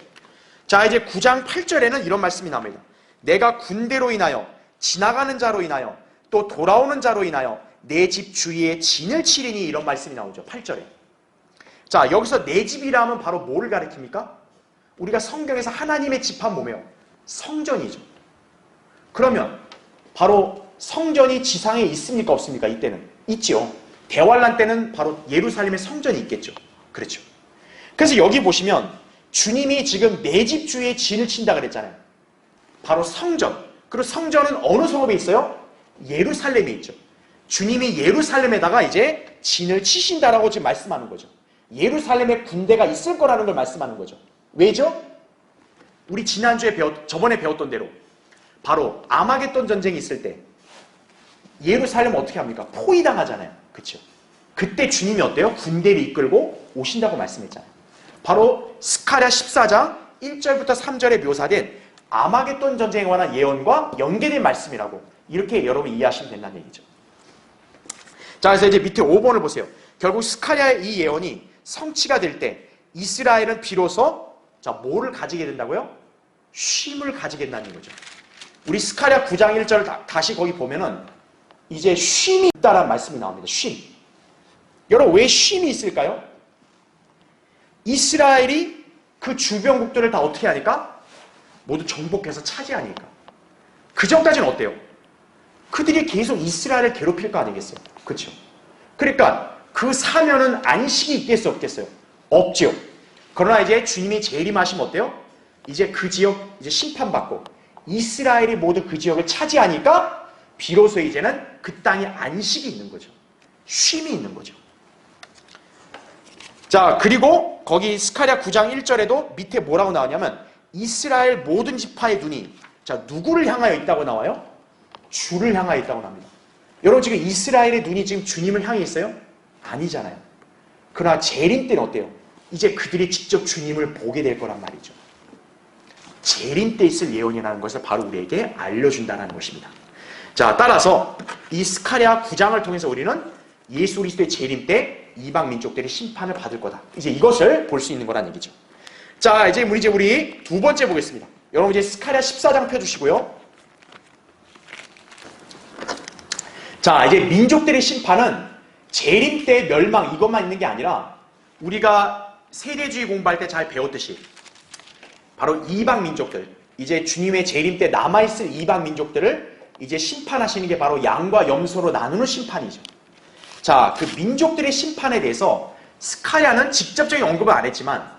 자, 이제 9장 8절에는 이런 말씀이 나옵니다. 내가 군대로 인하여 지나가는 자로 인하여 또 돌아오는 자로 인하여 내 집 주위에 진을 치리니 이런 말씀이 나오죠. 8절에. 자, 여기서 내 집이라 하면 바로 뭐를 가리킵니까? 우리가 성경에서 하나님의 집한 뭐예요? 성전이죠. 그러면 바로 성전이 지상에 있습니까? 없습니까? 이때는 있죠. 대환란 때는 바로 예루살렘의 성전이 있겠죠. 그렇죠. 그래서 여기 보시면 주님이 지금 내 집 주위에 진을 친다 그랬잖아요. 바로 성전. 그리고 성전은 어느 성읍에 있어요? 예루살렘에 있죠. 주님이 예루살렘에다가 이제 진을 치신다라고 지금 말씀하는 거죠. 예루살렘에 군대가 있을 거라는 걸 말씀하는 거죠. 왜죠? 우리 지난주에 저번에 배웠던 대로 바로 아마겟돈 전쟁이 있을 때 예루살렘 어떻게 합니까? 포위당하잖아요. 그렇죠? 그때 주님이 어때요? 군대를 이끌고 오신다고 말씀했잖아요. 바로 스가랴 14장 1절부터 3절에 묘사된 아마겟돈 전쟁에 관한 예언과 연계된 말씀이라고 이렇게 여러분이 이해하시면 된다는 얘기죠. 자, 그래서 이제 밑에 5번을 보세요. 결국 스가랴의 이 예언이 성취가 될 때 이스라엘은 비로소 자, 뭐를 가지게 된다고요? 쉼을 가지게 된다는 거죠. 우리 스가랴 9장 1절을 다시 거기 보면은 이제 쉼이 있다라는 말씀이 나옵니다. 쉼. 여러분 왜 쉼이 있을까요? 이스라엘이 그 주변국들을 다 어떻게 하니까? 모두 정복해서 차지하니까. 그 전까지는 어때요? 그들이 계속 이스라엘을 괴롭힐 거 아니겠어요? 그렇죠? 그러니까 그 사면은 안식이 있겠어 없겠어요? 없죠. 그러나 이제 주님이 재림하시면 어때요? 이제 그 지역 이제 심판받고 이스라엘이 모두 그 지역을 차지하니까 비로소 이제는 그 땅에 안식이 있는 거죠. 쉼이 있는 거죠. 자, 그리고 거기 스가랴 9장 1절에도 밑에 뭐라고 나오냐면 이스라엘 모든 지파의 눈이 자, 누구를 향하여 있다고 나와요? 주를 향하여 있다고 나옵니다. 여러분 지금 이스라엘의 눈이 지금 주님을 향해 있어요? 아니잖아요. 그러나 재림 때는 어때요? 이제 그들이 직접 주님을 보게 될 거란 말이죠. 재림 때 있을 예언이라는 것을 바로 우리에게 알려준다는 것입니다. 자, 따라서 이 스가랴 9장을 통해서 우리는 예수 그리스도의 재림 때 이방 민족들이 심판을 받을 거다. 이제 이것을 볼 수 있는 거란 얘기죠. 자, 이제 우리 두 번째 보겠습니다. 여러분 이제 스가랴 14장 펴주시고요. 자, 이제 민족들의 심판은 재림 때 멸망 이것만 있는 게 아니라 우리가 세대주의 공부할 때 잘 배웠듯이 바로 이방 민족들, 이제 주님의 재림 때 남아있을 이방 민족들을 이제 심판하시는 게 바로 양과 염소로 나누는 심판이죠. 자, 그 민족들의 심판에 대해서 스가랴는 직접적인 언급을 안 했지만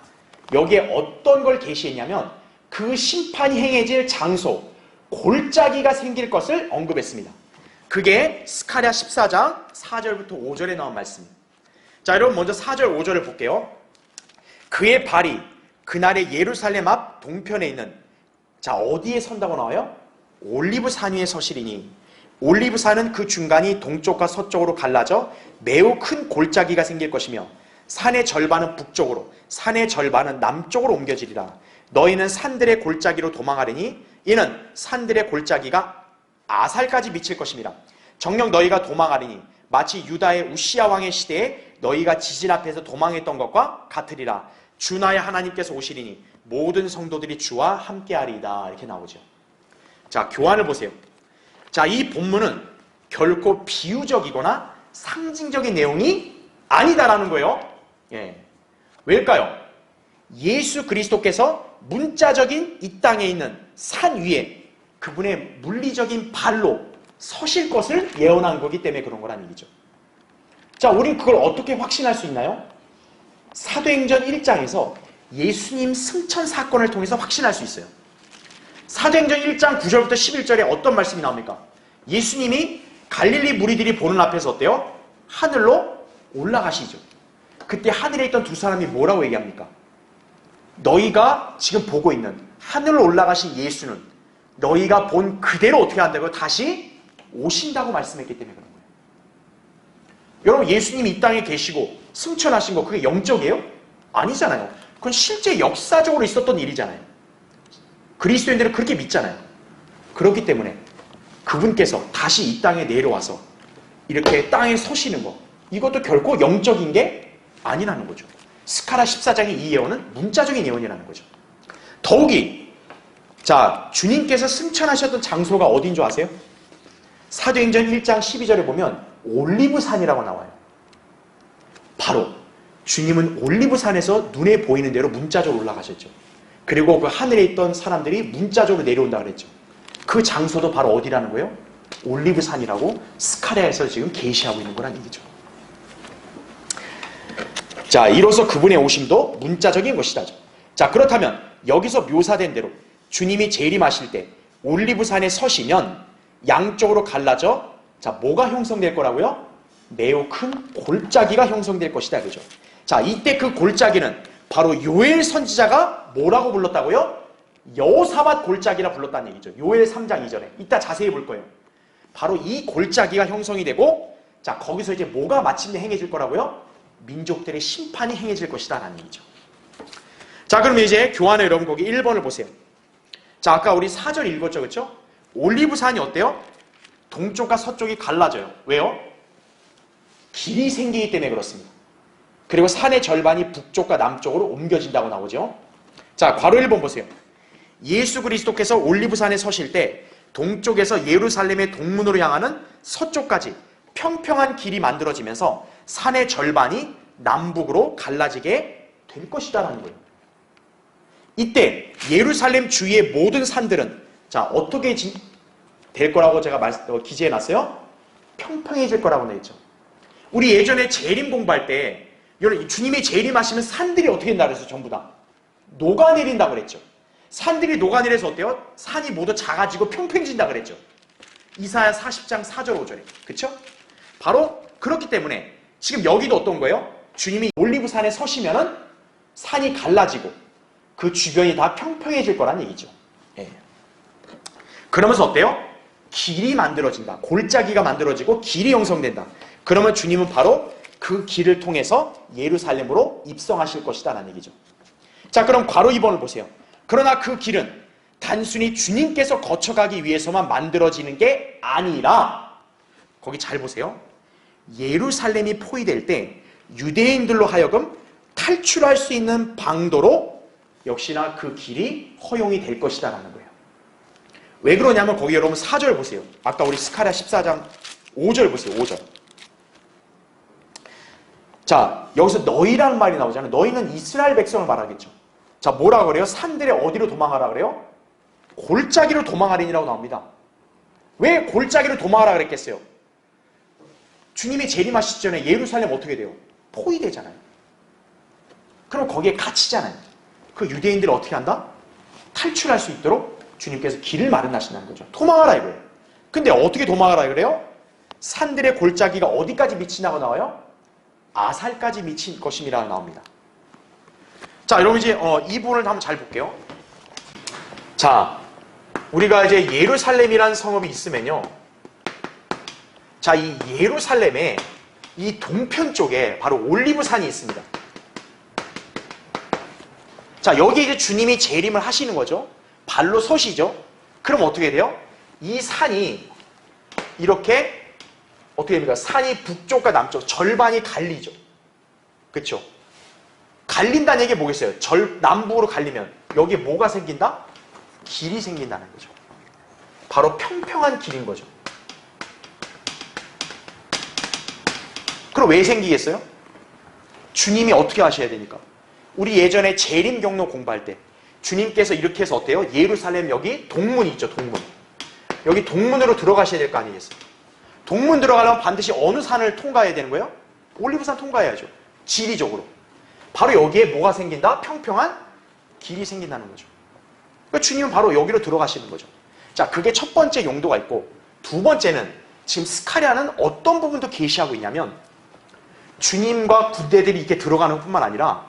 여기에 어떤 걸 계시했냐면 그 심판이 행해질 장소, 골짜기가 생길 것을 언급했습니다. 그게 스가랴 14장 4절부터 5절에 나온 말씀입니다. 자, 여러분 먼저 4절 5절을 볼게요. 그의 발이 그날의 예루살렘 앞 동편에 있는 자, 어디에 선다고 나와요? 올리브산 위에 서시리니 올리브산은 그 중간이 동쪽과 서쪽으로 갈라져 매우 큰 골짜기가 생길 것이며 산의 절반은 북쪽으로 산의 절반은 남쪽으로 옮겨지리라. 너희는 산들의 골짜기로 도망하리니 이는 산들의 골짜기가 아살까지 미칠 것입니다. 정녕 너희가 도망하리니 마치 유다의 우시야 왕의 시대에 너희가 지진 앞에서 도망했던 것과 같으리라. 주 나의 하나님께서 오시리니 모든 성도들이 주와 함께하리이다. 이렇게 나오죠. 자, 교환을 보세요. 자, 이 본문은 결코 비유적이거나 상징적인 내용이 아니다라는 거예요. 예. 왜일까요? 예수 그리스도께서 문자적인 이 땅에 있는 산 위에 그분의 물리적인 발로 서실 것을 예언한 거기 때문에 그런 거란 얘기죠. 자, 우린 그걸 어떻게 확신할 수 있나요? 사도행전 1장에서 예수님 승천 사건을 통해서 확신할 수 있어요. 사도행전 1장 9절부터 11절에 어떤 말씀이 나옵니까? 예수님이 갈릴리 무리들이 보는 앞에서 어때요? 하늘로 올라가시죠. 그때 하늘에 있던 두 사람이 뭐라고 얘기합니까? 너희가 지금 보고 있는 하늘로 올라가신 예수는 너희가 본 그대로 어떻게 한다고요? 다시 오신다고 말씀했기 때문에 그런 거예요. 여러분, 예수님이 이 땅에 계시고 승천하신 거 그게 영적이에요? 아니잖아요. 그건 실제 역사적으로 있었던 일이잖아요. 그리스도인들은 그렇게 믿잖아요. 그렇기 때문에 그분께서 다시 이 땅에 내려와서 이렇게 땅에 서시는 거, 이것도 결코 영적인 게 아니라는 거죠. 스가랴 14장의 이 예언은 문자적인 예언이라는 거죠. 더욱이 자, 주님께서 승천하셨던 장소가 어디인 줄 아세요? 사도행전 1장 12절에 보면 올리브산이라고 나와요. 바로 주님은 올리브산에서 눈에 보이는 대로 문자적으로 올라가셨죠. 그리고 그 하늘에 있던 사람들이 문자적으로 내려온다 그랬죠. 그 장소도 바로 어디라는 거예요? 올리브산이라고 스가랴에서 지금 계시하고 있는 거란 얘기죠. 자, 이로써 그분의 오심도 문자적인 것이다. 자, 그렇다면 여기서 묘사된 대로 주님이 재림하실 때 올리브산에 서시면 양쪽으로 갈라져 자, 뭐가 형성될 거라고요? 매우 큰 골짜기가 형성될 것이다. 그죠? 자, 이때 그 골짜기는 바로 요엘 선지자가 뭐라고 불렀다고요? 여호사밧 골짜기라 불렀다는 얘기죠. 요엘 3장 2절에. 이따 자세히 볼 거예요. 바로 이 골짜기가 형성이 되고 자, 거기서 이제 뭐가 마침내 행해질 거라고요? 민족들의 심판이 행해질 것이다 라는 얘기죠. 자, 그러면 이제 교환의 여러분 거기 1번을 보세요. 자, 아까 우리 4절 읽었죠, 그렇죠? 올리브산이 어때요? 동쪽과 서쪽이 갈라져요. 왜요? 길이 생기기 때문에 그렇습니다. 그리고 산의 절반이 북쪽과 남쪽으로 옮겨진다고 나오죠. 자, 괄호 1번 보세요. 예수 그리스도께서 올리브산에 서실 때 동쪽에서 예루살렘의 동문으로 향하는 서쪽까지 평평한 길이 만들어지면서 산의 절반이 남북으로 갈라지게 될 것이다라는 거예요. 이때 예루살렘 주위의 모든 산들은 자 어떻게 될 거라고 제가 기재해 놨어요? 평평해질 거라고 냈죠. 우리 예전에 재림 공부할 때 주님이 재림하시면 산들이 어떻게 된다 그랬어요? 전부 다 녹아내린다고 그랬죠. 산들이 녹아내려서 어때요? 산이 모두 작아지고 평평해진다 그랬죠. 이사야 40장 4절 5절에. 그쵸? 바로 그렇기 때문에 지금 여기도 어떤 거예요? 주님이 올리브산에 서시면은 산이 갈라지고 그 주변이 다 평평해질 거란 얘기죠. 예. 그러면서 어때요? 길이 만들어진다. 골짜기가 만들어지고 길이 형성된다. 그러면 주님은 바로 그 길을 통해서 예루살렘으로 입성하실 것이다 라는 얘기죠. 자, 그럼 괄호 2번을 보세요. 그러나 그 길은 단순히 주님께서 거쳐가기 위해서만 만들어지는 게 아니라 거기 잘 보세요. 예루살렘이 포위될 때 유대인들로 하여금 탈출할 수 있는 방도로 역시나 그 길이 허용이 될 것이다 라는 거예요. 왜 그러냐면 거기 여러분 4절 보세요. 아까 우리 스가랴 14장 5절 보세요. 5절. 자, 여기서 너희라는 말이 나오잖아요. 너희는 이스라엘 백성을 말하겠죠. 자, 뭐라 그래요? 산들에 어디로 도망하라 그래요? 골짜기로 도망하리니라고 나옵니다. 왜 골짜기로 도망하라 그랬겠어요? 주님이 재림하시기 전에 예루살렘 어떻게 돼요? 포위되잖아요. 그럼 거기에 갇히잖아요. 그 유대인들을 어떻게 한다? 탈출할 수 있도록 주님께서 길을 마련하신다는 거죠. 도망하라 이거예요. 근데 어떻게 도망하라 그래요? 산들의 골짜기가 어디까지 미치냐고 나와요? 아살까지 미칠 것임이라 나옵니다. 자, 여러분 이제 이 부분을 한번 잘 볼게요. 자, 우리가 이제 예루살렘이라는 성읍이 있으면요. 자, 이 예루살렘의 이 동편 쪽에 바로 올리브산이 있습니다. 자, 여기 이제 주님이 재림을 하시는 거죠. 발로 서시죠. 그럼 어떻게 돼요? 이 산이 이렇게 어떻게 됩니까? 산이 북쪽과 남쪽 절반이 갈리죠. 그렇죠? 갈린다는 얘기가 뭐겠어요? 남북으로 갈리면 여기에 뭐가 생긴다? 길이 생긴다는 거죠. 바로 평평한 길인 거죠. 그럼 왜 생기겠어요? 주님이 어떻게 하셔야 되니까? 우리 예전에 재림 경로 공부할 때 주님께서 이렇게 해서 어때요? 예루살렘 여기 동문이 있죠. 동문. 여기 동문으로 들어가셔야 될 거 아니겠어요? 동문 들어가려면 반드시 어느 산을 통과해야 되는 거예요? 올리브산 통과해야죠. 지리적으로. 바로 여기에 뭐가 생긴다? 평평한 길이 생긴다는 거죠. 그러니까 주님은 바로 여기로 들어가시는 거죠. 자, 그게 첫 번째 용도가 있고, 두 번째는 지금 스가랴는 어떤 부분도 계시하고 있냐면 주님과 군대들이 이렇게 들어가는 뿐만 아니라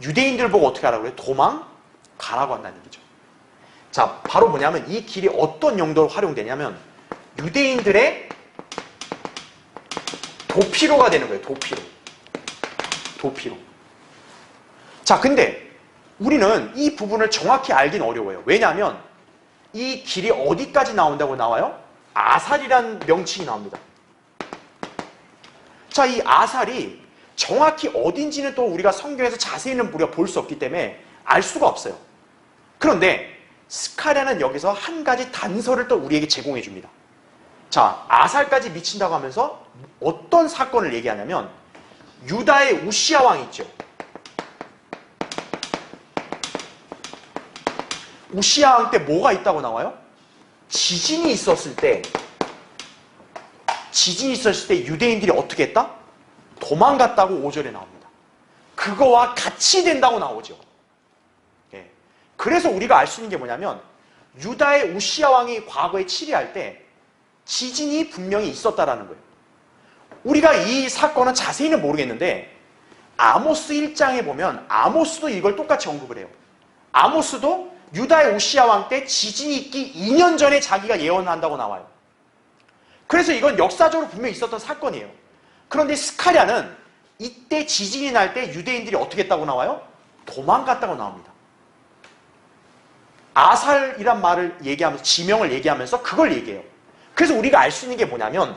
유대인들 보고 어떻게 하라고 그래요? 도망가라고 한다는 얘기죠. 자, 바로 뭐냐면 이 길이 어떤 용도로 활용되냐면 유대인들의 도피로가 되는 거예요. 도피로. 자, 근데 우리는 이 부분을 정확히 알긴 어려워요. 왜냐하면 이 길이 어디까지 나온다고 나와요? 아살이라는 명칭이 나옵니다. 자, 이 아살이 정확히 어딘지는 또 우리가 성경에서 자세히는 우리가 볼 수 없기 때문에 알 수가 없어요. 그런데 스가랴는 여기서 한 가지 단서를 또 우리에게 제공해 줍니다. 자, 아살까지 미친다고 하면서 어떤 사건을 얘기하냐면 유다의 우시야 왕이 있죠. 우시야 왕 때 뭐가 있다고 나와요? 지진이 있었을 때 유대인들이 어떻게 했다? 도망갔다고 5절에 나옵니다. 그거와 같이 된다고 나오죠. 예. 그래서 우리가 알 수 있는 게 뭐냐면 유다의 우시야 왕이 과거에 치리할 때 지진이 분명히 있었다라는 거예요. 우리가 이 사건은 자세히는 모르겠는데 아모스 1장에 보면 아모스도 이걸 똑같이 언급을 해요. 아모스도 유다의 우시야 왕 때 지진이 있기 2년 전에 자기가 예언한다고 나와요. 그래서 이건 역사적으로 분명히 있었던 사건이에요. 그런데 스가랴는 이때 지진이 날 때 유대인들이 어떻게 했다고 나와요? 도망갔다고 나옵니다. 아살이란 말을 얘기하면서 지명을 얘기하면서 그걸 얘기해요. 그래서 우리가 알 수 있는 게 뭐냐면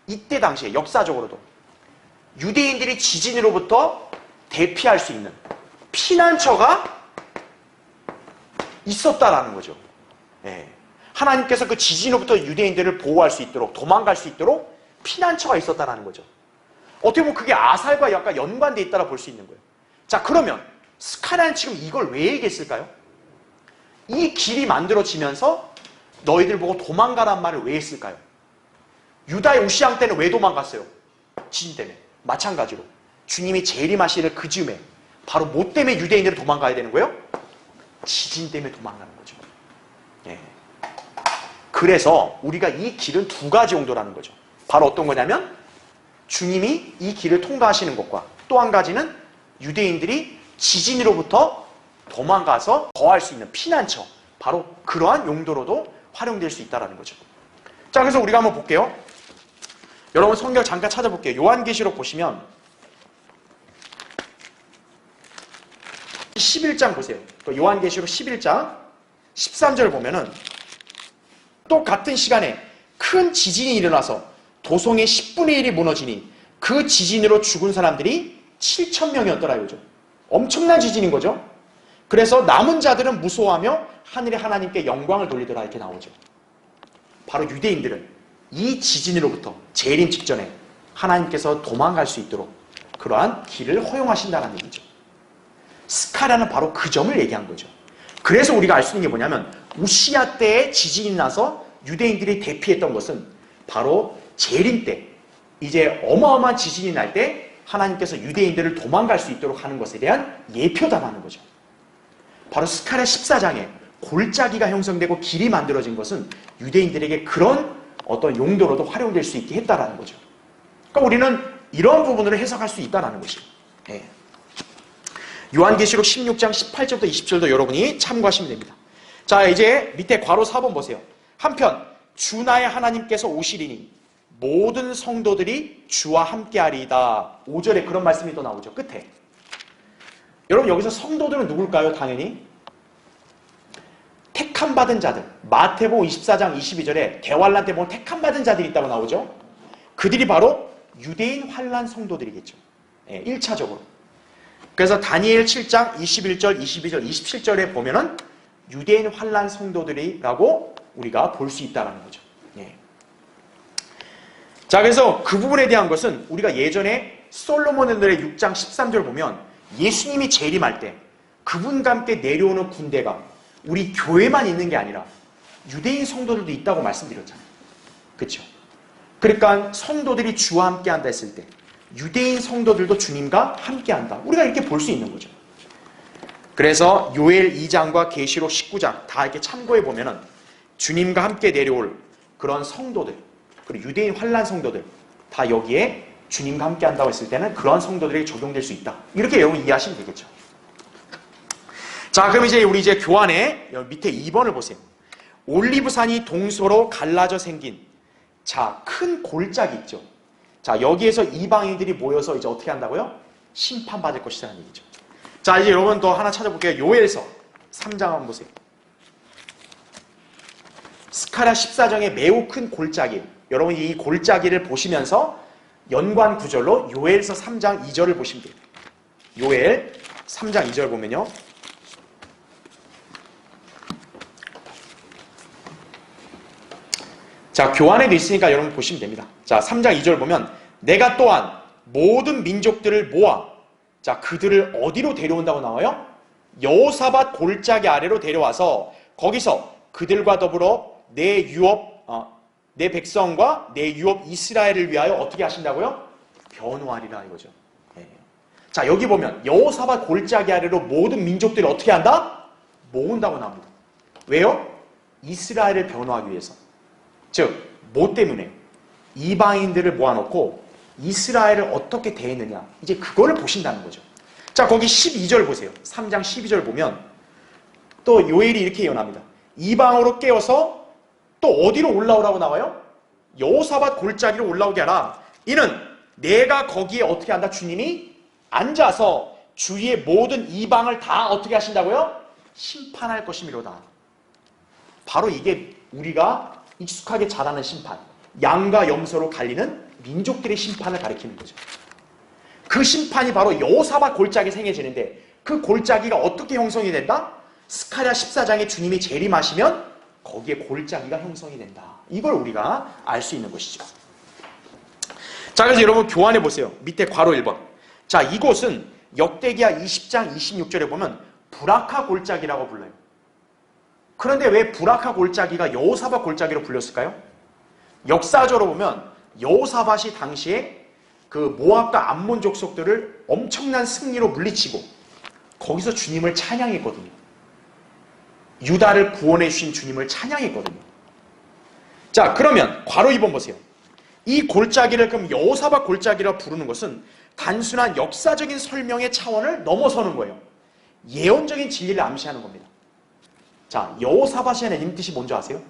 이때 당시에 역사적으로도 유대인들이 지진으로부터 대피할 수 있는 피난처가 있었다라는 거죠. 예. 하나님께서 그 지진으로부터 유대인들을 보호할 수 있도록 도망갈 수 있도록 피난처가 있었다라는 거죠. 어떻게 보면 그게 아살과 약간 연관되어 있다라 볼 수 있는 거예요. 자, 그러면 스카랴는 지금 이걸 왜 얘기했을까요? 이 길이 만들어지면서 너희들 보고 도망가란 말을 왜 했을까요? 유다의 우시앙 때는 왜 도망갔어요? 지진 때문에. 마찬가지로 주님이 재림하시는 그 즈음에 바로 뭐 때문에 유대인들은 도망가야 되는 거예요? 지진 때문에 도망가는 거죠. 예. 그래서 우리가 이 길은 두 가지 용도라는 거죠. 바로 어떤 거냐면 주님이 이 길을 통과하시는 것과 또 한 가지는 유대인들이 지진으로부터 도망가서 거할 수 있는 피난처, 바로 그러한 용도로도 활용될 수 있다는 거죠. 자, 그래서 우리가 한번 볼게요. 여러분 성경 잠깐 찾아볼게요. 요한계시록 보시면 11장 보세요. 또 요한계시록 11장 13절 보면은 또 같은 시간에 큰 지진이 일어나서 도성의 10분의 1이 무너지니 그 지진으로 죽은 사람들이 7,000명이었더라 이거죠. 엄청난 지진인 거죠. 그래서 남은 자들은 무서워하며 하늘의 하나님께 영광을 돌리더라 이렇게 나오죠. 바로 유대인들은 이 지진으로부터 재림 직전에 하나님께서 도망갈 수 있도록 그러한 길을 허용하신다는 얘기죠. 스카랴는 바로 그 점을 얘기한 거죠. 그래서 우리가 알 수 있는 게 뭐냐면 우시야 때에 지진이 나서 유대인들이 대피했던 것은 바로 재림 때 이제 어마어마한 지진이 날 때 하나님께서 유대인들을 도망갈 수 있도록 하는 것에 대한 예표다라는 거죠. 바로 스가랴 14장에 골짜기가 형성되고 길이 만들어진 것은 유대인들에게 그런 어떤 용도로도 활용될 수 있게 했다라는 거죠. 그러니까 우리는 이런 부분으로 해석할 수 있다라는 것이죠. 예. 요한계시록 16장 18절부터 20절도 여러분이 참고하시면 됩니다. 자, 이제 밑에 괄호 4번 보세요. 한편 주 나의 하나님께서 오시리니 모든 성도들이 주와 함께하리이다. 5절에 그런 말씀이 또 나오죠. 끝에. 여러분 여기서 성도들은 누굴까요? 당연히 택함받은 자들. 마태복음 24장 22절에 대환란 때 보면 택함받은 자들이 있다고 나오죠. 그들이 바로 유대인 환란 성도들이겠죠. 1차적으로. 그래서 다니엘 7장 21절, 22절, 27절에 보면은 유대인 환란 성도들이라고 우리가 볼 수 있다는 거죠. 자, 그래서 그 부분에 대한 것은 우리가 예전에 솔로몬의 노래 6장 13절 보면 예수님이 재림할 때 그분과 함께 내려오는 군대가 우리 교회만 있는 게 아니라 유대인 성도들도 있다고 말씀드렸잖아요. 그렇죠? 그러니까 성도들이 주와 함께한다 했을 때 유대인 성도들도 주님과 함께한다. 우리가 이렇게 볼 수 있는 거죠. 그래서 요엘 2장과 계시록 19장 다 이렇게 참고해 보면은 주님과 함께 내려올 그런 성도들, 그리고 유대인 환란 성도들 다 여기에 주님과 함께 한다고 했을 때는 그러한 성도들에게 적용될 수 있다. 이렇게 여러분 이해하시면 되겠죠. 자, 그럼 이제 우리 이제 교환에 밑에 2번을 보세요. 올리브산이 동서로 갈라져 생긴 자, 큰 골짜기 있죠. 자, 여기에서 이방인들이 모여서 이제 어떻게 한다고요? 심판받을 것이라는 얘기죠. 자, 이제 여러분 또 하나 찾아볼게요. 요엘서 3장 한번 보세요. 스가랴 14장에 매우 큰 골짜기. 여러분 이 골짜기를 보시면서 연관 구절로 요엘서 3장 2절을 보시면 돼요. 요엘 3장 2절 보면요. 자, 교환에도 있으니까 여러분 보시면 됩니다. 자, 3장 2절 보면 내가 또한 모든 민족들을 모아 자, 그들을 어디로 데려온다고 나와요? 여호사밧 골짜기 아래로 데려와서 거기서 그들과 더불어 내 백성과 내 유업 이스라엘을 위하여 어떻게 하신다고요? 변호하리라 이거죠. 네. 자, 여기 보면 여호사밧 골짜기 아래로 모든 민족들이 어떻게 한다? 모은다고 나옵니다. 왜요? 이스라엘을 변호하기 위해서. 즉, 뭐 때문에? 이방인들을 모아놓고 이스라엘을 어떻게 대했느냐. 이제 그거를 보신다는 거죠. 자, 거기 12절 보세요. 3장 12절 보면 또 요엘이 이렇게 예언합니다. 이방으로 깨어서 또 어디로 올라오라고 나와요? 여호사밧 골짜기로 올라오게 하라. 이는 내가 거기에 어떻게 한다? 주님이 앉아서 주위의 모든 이방을 다 어떻게 하신다고요? 심판할 것이미로다. 바로 이게 우리가 익숙하게 잘 아는 심판. 양과 염소로 갈리는 민족들의 심판을 가리키는 거죠. 그 심판이 바로 여호사밧 골짜기에 행해지는데 그 골짜기가 어떻게 형성이 된다? 스가랴 14장에 주님이 재림하시면 거기에 골짜기가 형성이 된다. 이걸 우리가 알 수 있는 것이죠. 자, 그래서 여러분 교환해 보세요. 밑에 괄호 1번. 자, 이곳은 역대기하 20장 26절에 보면 브라카 골짜기라고 불러요. 그런데 왜 브라카 골짜기가 여호사밧 골짜기로 불렸을까요? 역사적으로 보면 여호사밧이 당시에 그 모압과 암몬 족속들을 엄청난 승리로 물리치고 거기서 주님을 찬양했거든요. 유다를 구원해 주신 주님을 찬양했거든요. 자, 그러면 괄호 2번 보세요. 이 골짜기를 그럼 여호사밧 골짜기라 부르는 것은 단순한 역사적인 설명의 차원을 넘어서는 거예요. 예언적인 진리를 암시하는 겁니다. 자, 여호사밧이라는 이름 뜻이 뭔지 아세요?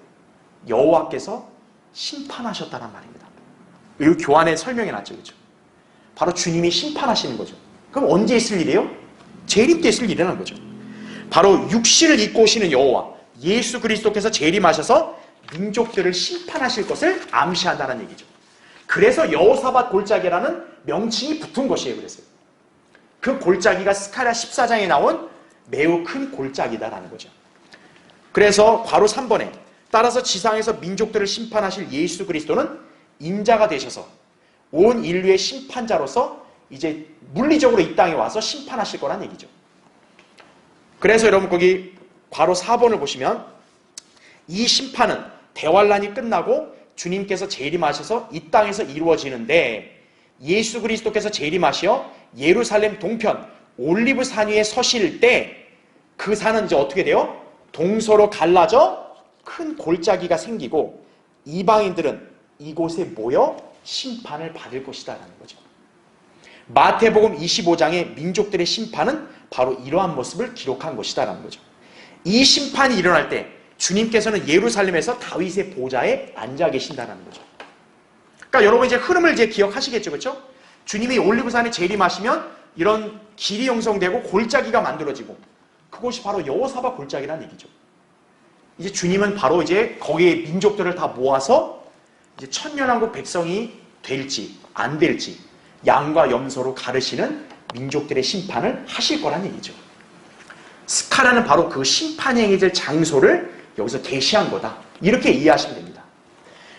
여호와께서 심판하셨다는 말입니다. 이 교환의 설명이 났죠, 그렇죠? 바로 주님이 심판하시는 거죠. 그럼 언제 있을 일이에요? 재림 때 있을 일이라는 거죠. 바로 육신을 입고 오시는 여호와 예수 그리스도께서 재림하셔서 민족들을 심판하실 것을 암시한다는 얘기죠. 그래서 여호사밧 골짜기라는 명칭이 붙은 것이에요. 그래서 그 골짜기가 스가랴 14장에 나온 매우 큰 골짜기다라는 거죠. 그래서 괄호 3번에 따라서 지상에서 민족들을 심판하실 예수 그리스도는 인자가 되셔서 온 인류의 심판자로서 이제 물리적으로 이 땅에 와서 심판하실 거란 얘기죠. 그래서 여러분 거기 괄호 4번을 보시면 이 심판은 대환란이 끝나고 주님께서 재림하셔서 이 땅에서 이루어지는데 예수 그리스도께서 재림하시어 예루살렘 동편 올리브 산 위에 서실 때 그 산은 이제 어떻게 돼요? 동서로 갈라져 큰 골짜기가 생기고 이방인들은 이곳에 모여 심판을 받을 것이다라는 거죠. 마태복음 25장의 민족들의 심판은 바로 이러한 모습을 기록한 것이다라는 거죠. 이 심판이 일어날 때 주님께서는 예루살렘에서 다윗의 보좌에 앉아 계신다는 거죠. 그러니까 여러분 이제 흐름을 이제 기억하시겠죠, 그렇죠? 주님이 올리브산에 재림하시면 이런 길이 형성되고 골짜기가 만들어지고 그곳이 바로 여호사밧 골짜기라는 얘기죠. 이제 주님은 바로 이제 거기에 민족들을 다 모아서 이제 천년왕국 백성이 될지 안 될지 양과 염소로 가르시는 민족들의 심판을 하실 거란 얘기죠. 스가랴는 바로 그 심판이 행해질 장소를 여기서 계시한 거다. 이렇게 이해하시면 됩니다.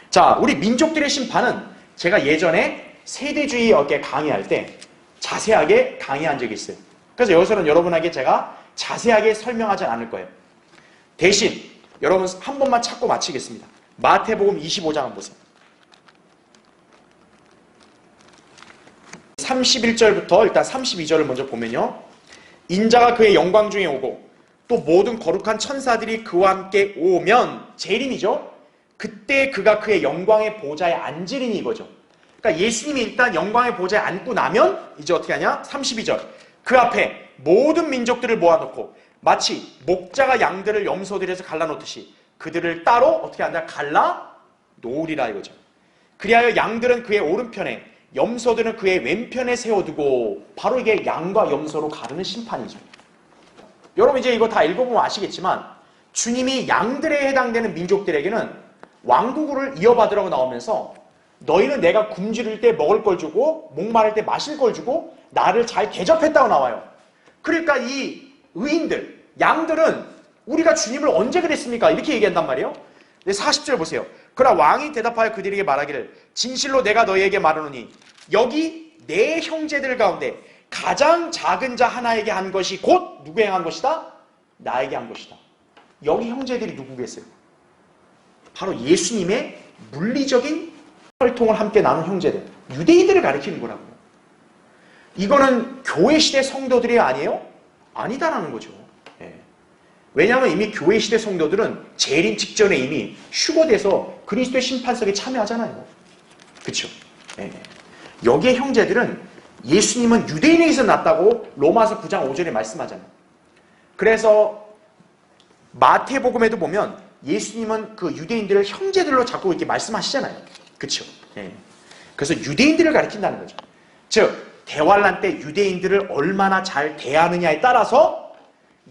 자, 우리 민족들의 심판은 제가 예전에 세대주의 강의할 때 자세하게 강의한 적이 있어요. 그래서 여기서는 여러분에게 제가 자세하게 설명하지 않을 거예요. 대신 여러분 한 번만 찾고 마치겠습니다. 마태복음 25장 한번 보세요. 31절부터 일단 32절을 먼저 보면요. 인자가 그의 영광 중에 오고 또 모든 거룩한 천사들이 그와 함께 오면 재림이죠. 그때 그가 그의 영광의 보좌에 앉으리니 이거죠. 그러니까 예수님이 일단 영광의 보좌에 앉고 나면 이제 어떻게 하냐? 32절. 그 앞에 모든 민족들을 모아놓고 마치 목자가 양들을 염소들에서 갈라놓듯이 그들을 따로 어떻게 한다? 갈라 놓으리라 이거죠. 그리하여 양들은 그의 오른편에 염소들은 그의 왼편에 세워두고 바로 이게 양과 염소로 가르는 심판이죠. 여러분 이제 이거 다 읽어보면 아시겠지만 주님이 양들에 해당되는 민족들에게는 왕국을 이어받으라고 나오면서 너희는 내가 굶주릴 때 먹을 걸 주고 목마를 때 마실 걸 주고 나를 잘 대접했다고 나와요. 그러니까 이 의인들, 양들은 우리가 주님을 언제 그랬습니까? 이렇게 얘기한단 말이에요. 40절 보세요. 그러나 왕이 대답하여 그들에게 말하기를 진실로 내가 너희에게 말하노니 여기 내 형제들 가운데 가장 작은 자 하나에게 한 것이 곧 누구에게 한 것이다? 나에게 한 것이다. 여기 형제들이 누구겠어요? 바로 예수님의 물리적인 혈통을 함께 나눈 형제들, 유대인들을 가리키는 거라고요. 이거는 교회 시대 성도들이 아니에요? 아니다라는 거죠. 왜냐하면 이미 교회 시대 성도들은 재림 직전에 이미 휴거돼서 그리스도의 심판석에 참여하잖아요. 그렇죠? 여기에 형제들은 예수님은 유대인에게서 났다고 로마서 9장 5절에 말씀하잖아요. 그래서 마태복음에도 보면 예수님은 그 유대인들을 형제들로 자꾸 이렇게 말씀하시잖아요. 그렇죠? 그래서 유대인들을 가리킨다는 거죠. 즉 대환란 때 유대인들을 얼마나 잘 대하느냐에 따라서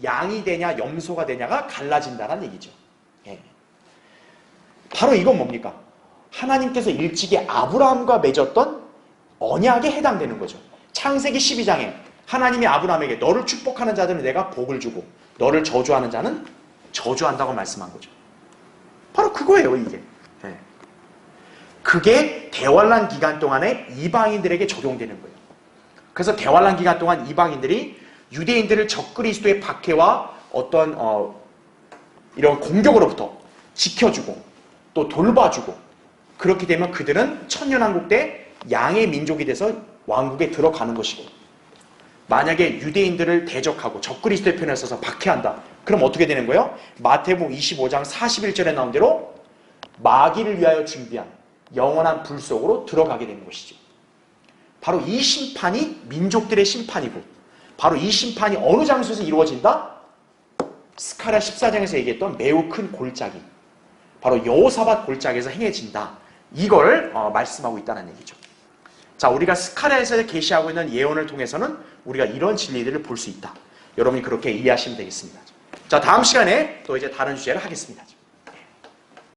양이 되냐 염소가 되냐가 갈라진다는 얘기죠. 바로 이건 뭡니까? 하나님께서 일찍이 아브라함과 맺었던 언약에 해당되는 거죠. 창세기 12장에 하나님이 아브라함에게 너를 축복하는 자들은 내가 복을 주고 너를 저주하는 자는 저주한다고 말씀한 거죠. 바로 그거예요, 이게. 그게 대환란 기간 동안에 이방인들에게 적용되는 거예요. 그래서 대환란 기간 동안 이방인들이 유대인들을 적그리스도의 박해와 어떤 이런 공격으로부터 지켜주고 또 돌봐주고, 그렇게 되면 그들은 천년왕국 때 양의 민족이 돼서 왕국에 들어가는 것이고, 만약에 유대인들을 대적하고 적그리스도의 편에 서서 박해한다, 그럼 어떻게 되는 거예요? 마태복음 25장 41절에 나온 대로 마귀를 위하여 준비한 영원한 불 속으로 들어가게 되는 것이죠. 바로 이 심판이 민족들의 심판이고, 바로 이 심판이 어느 장소에서 이루어진다? 스가랴 14장에서 얘기했던 매우 큰 골짜기, 바로 여호사밧 골짜기에서 행해진다. 이걸 말씀하고 있다는 얘기죠. 자, 우리가 스가랴에서 계시하고 있는 예언을 통해서는 우리가 이런 진리들을 볼 수 있다. 여러분이 그렇게 이해하시면 되겠습니다. 자, 다음 시간에 또 이제 다른 주제를 하겠습니다.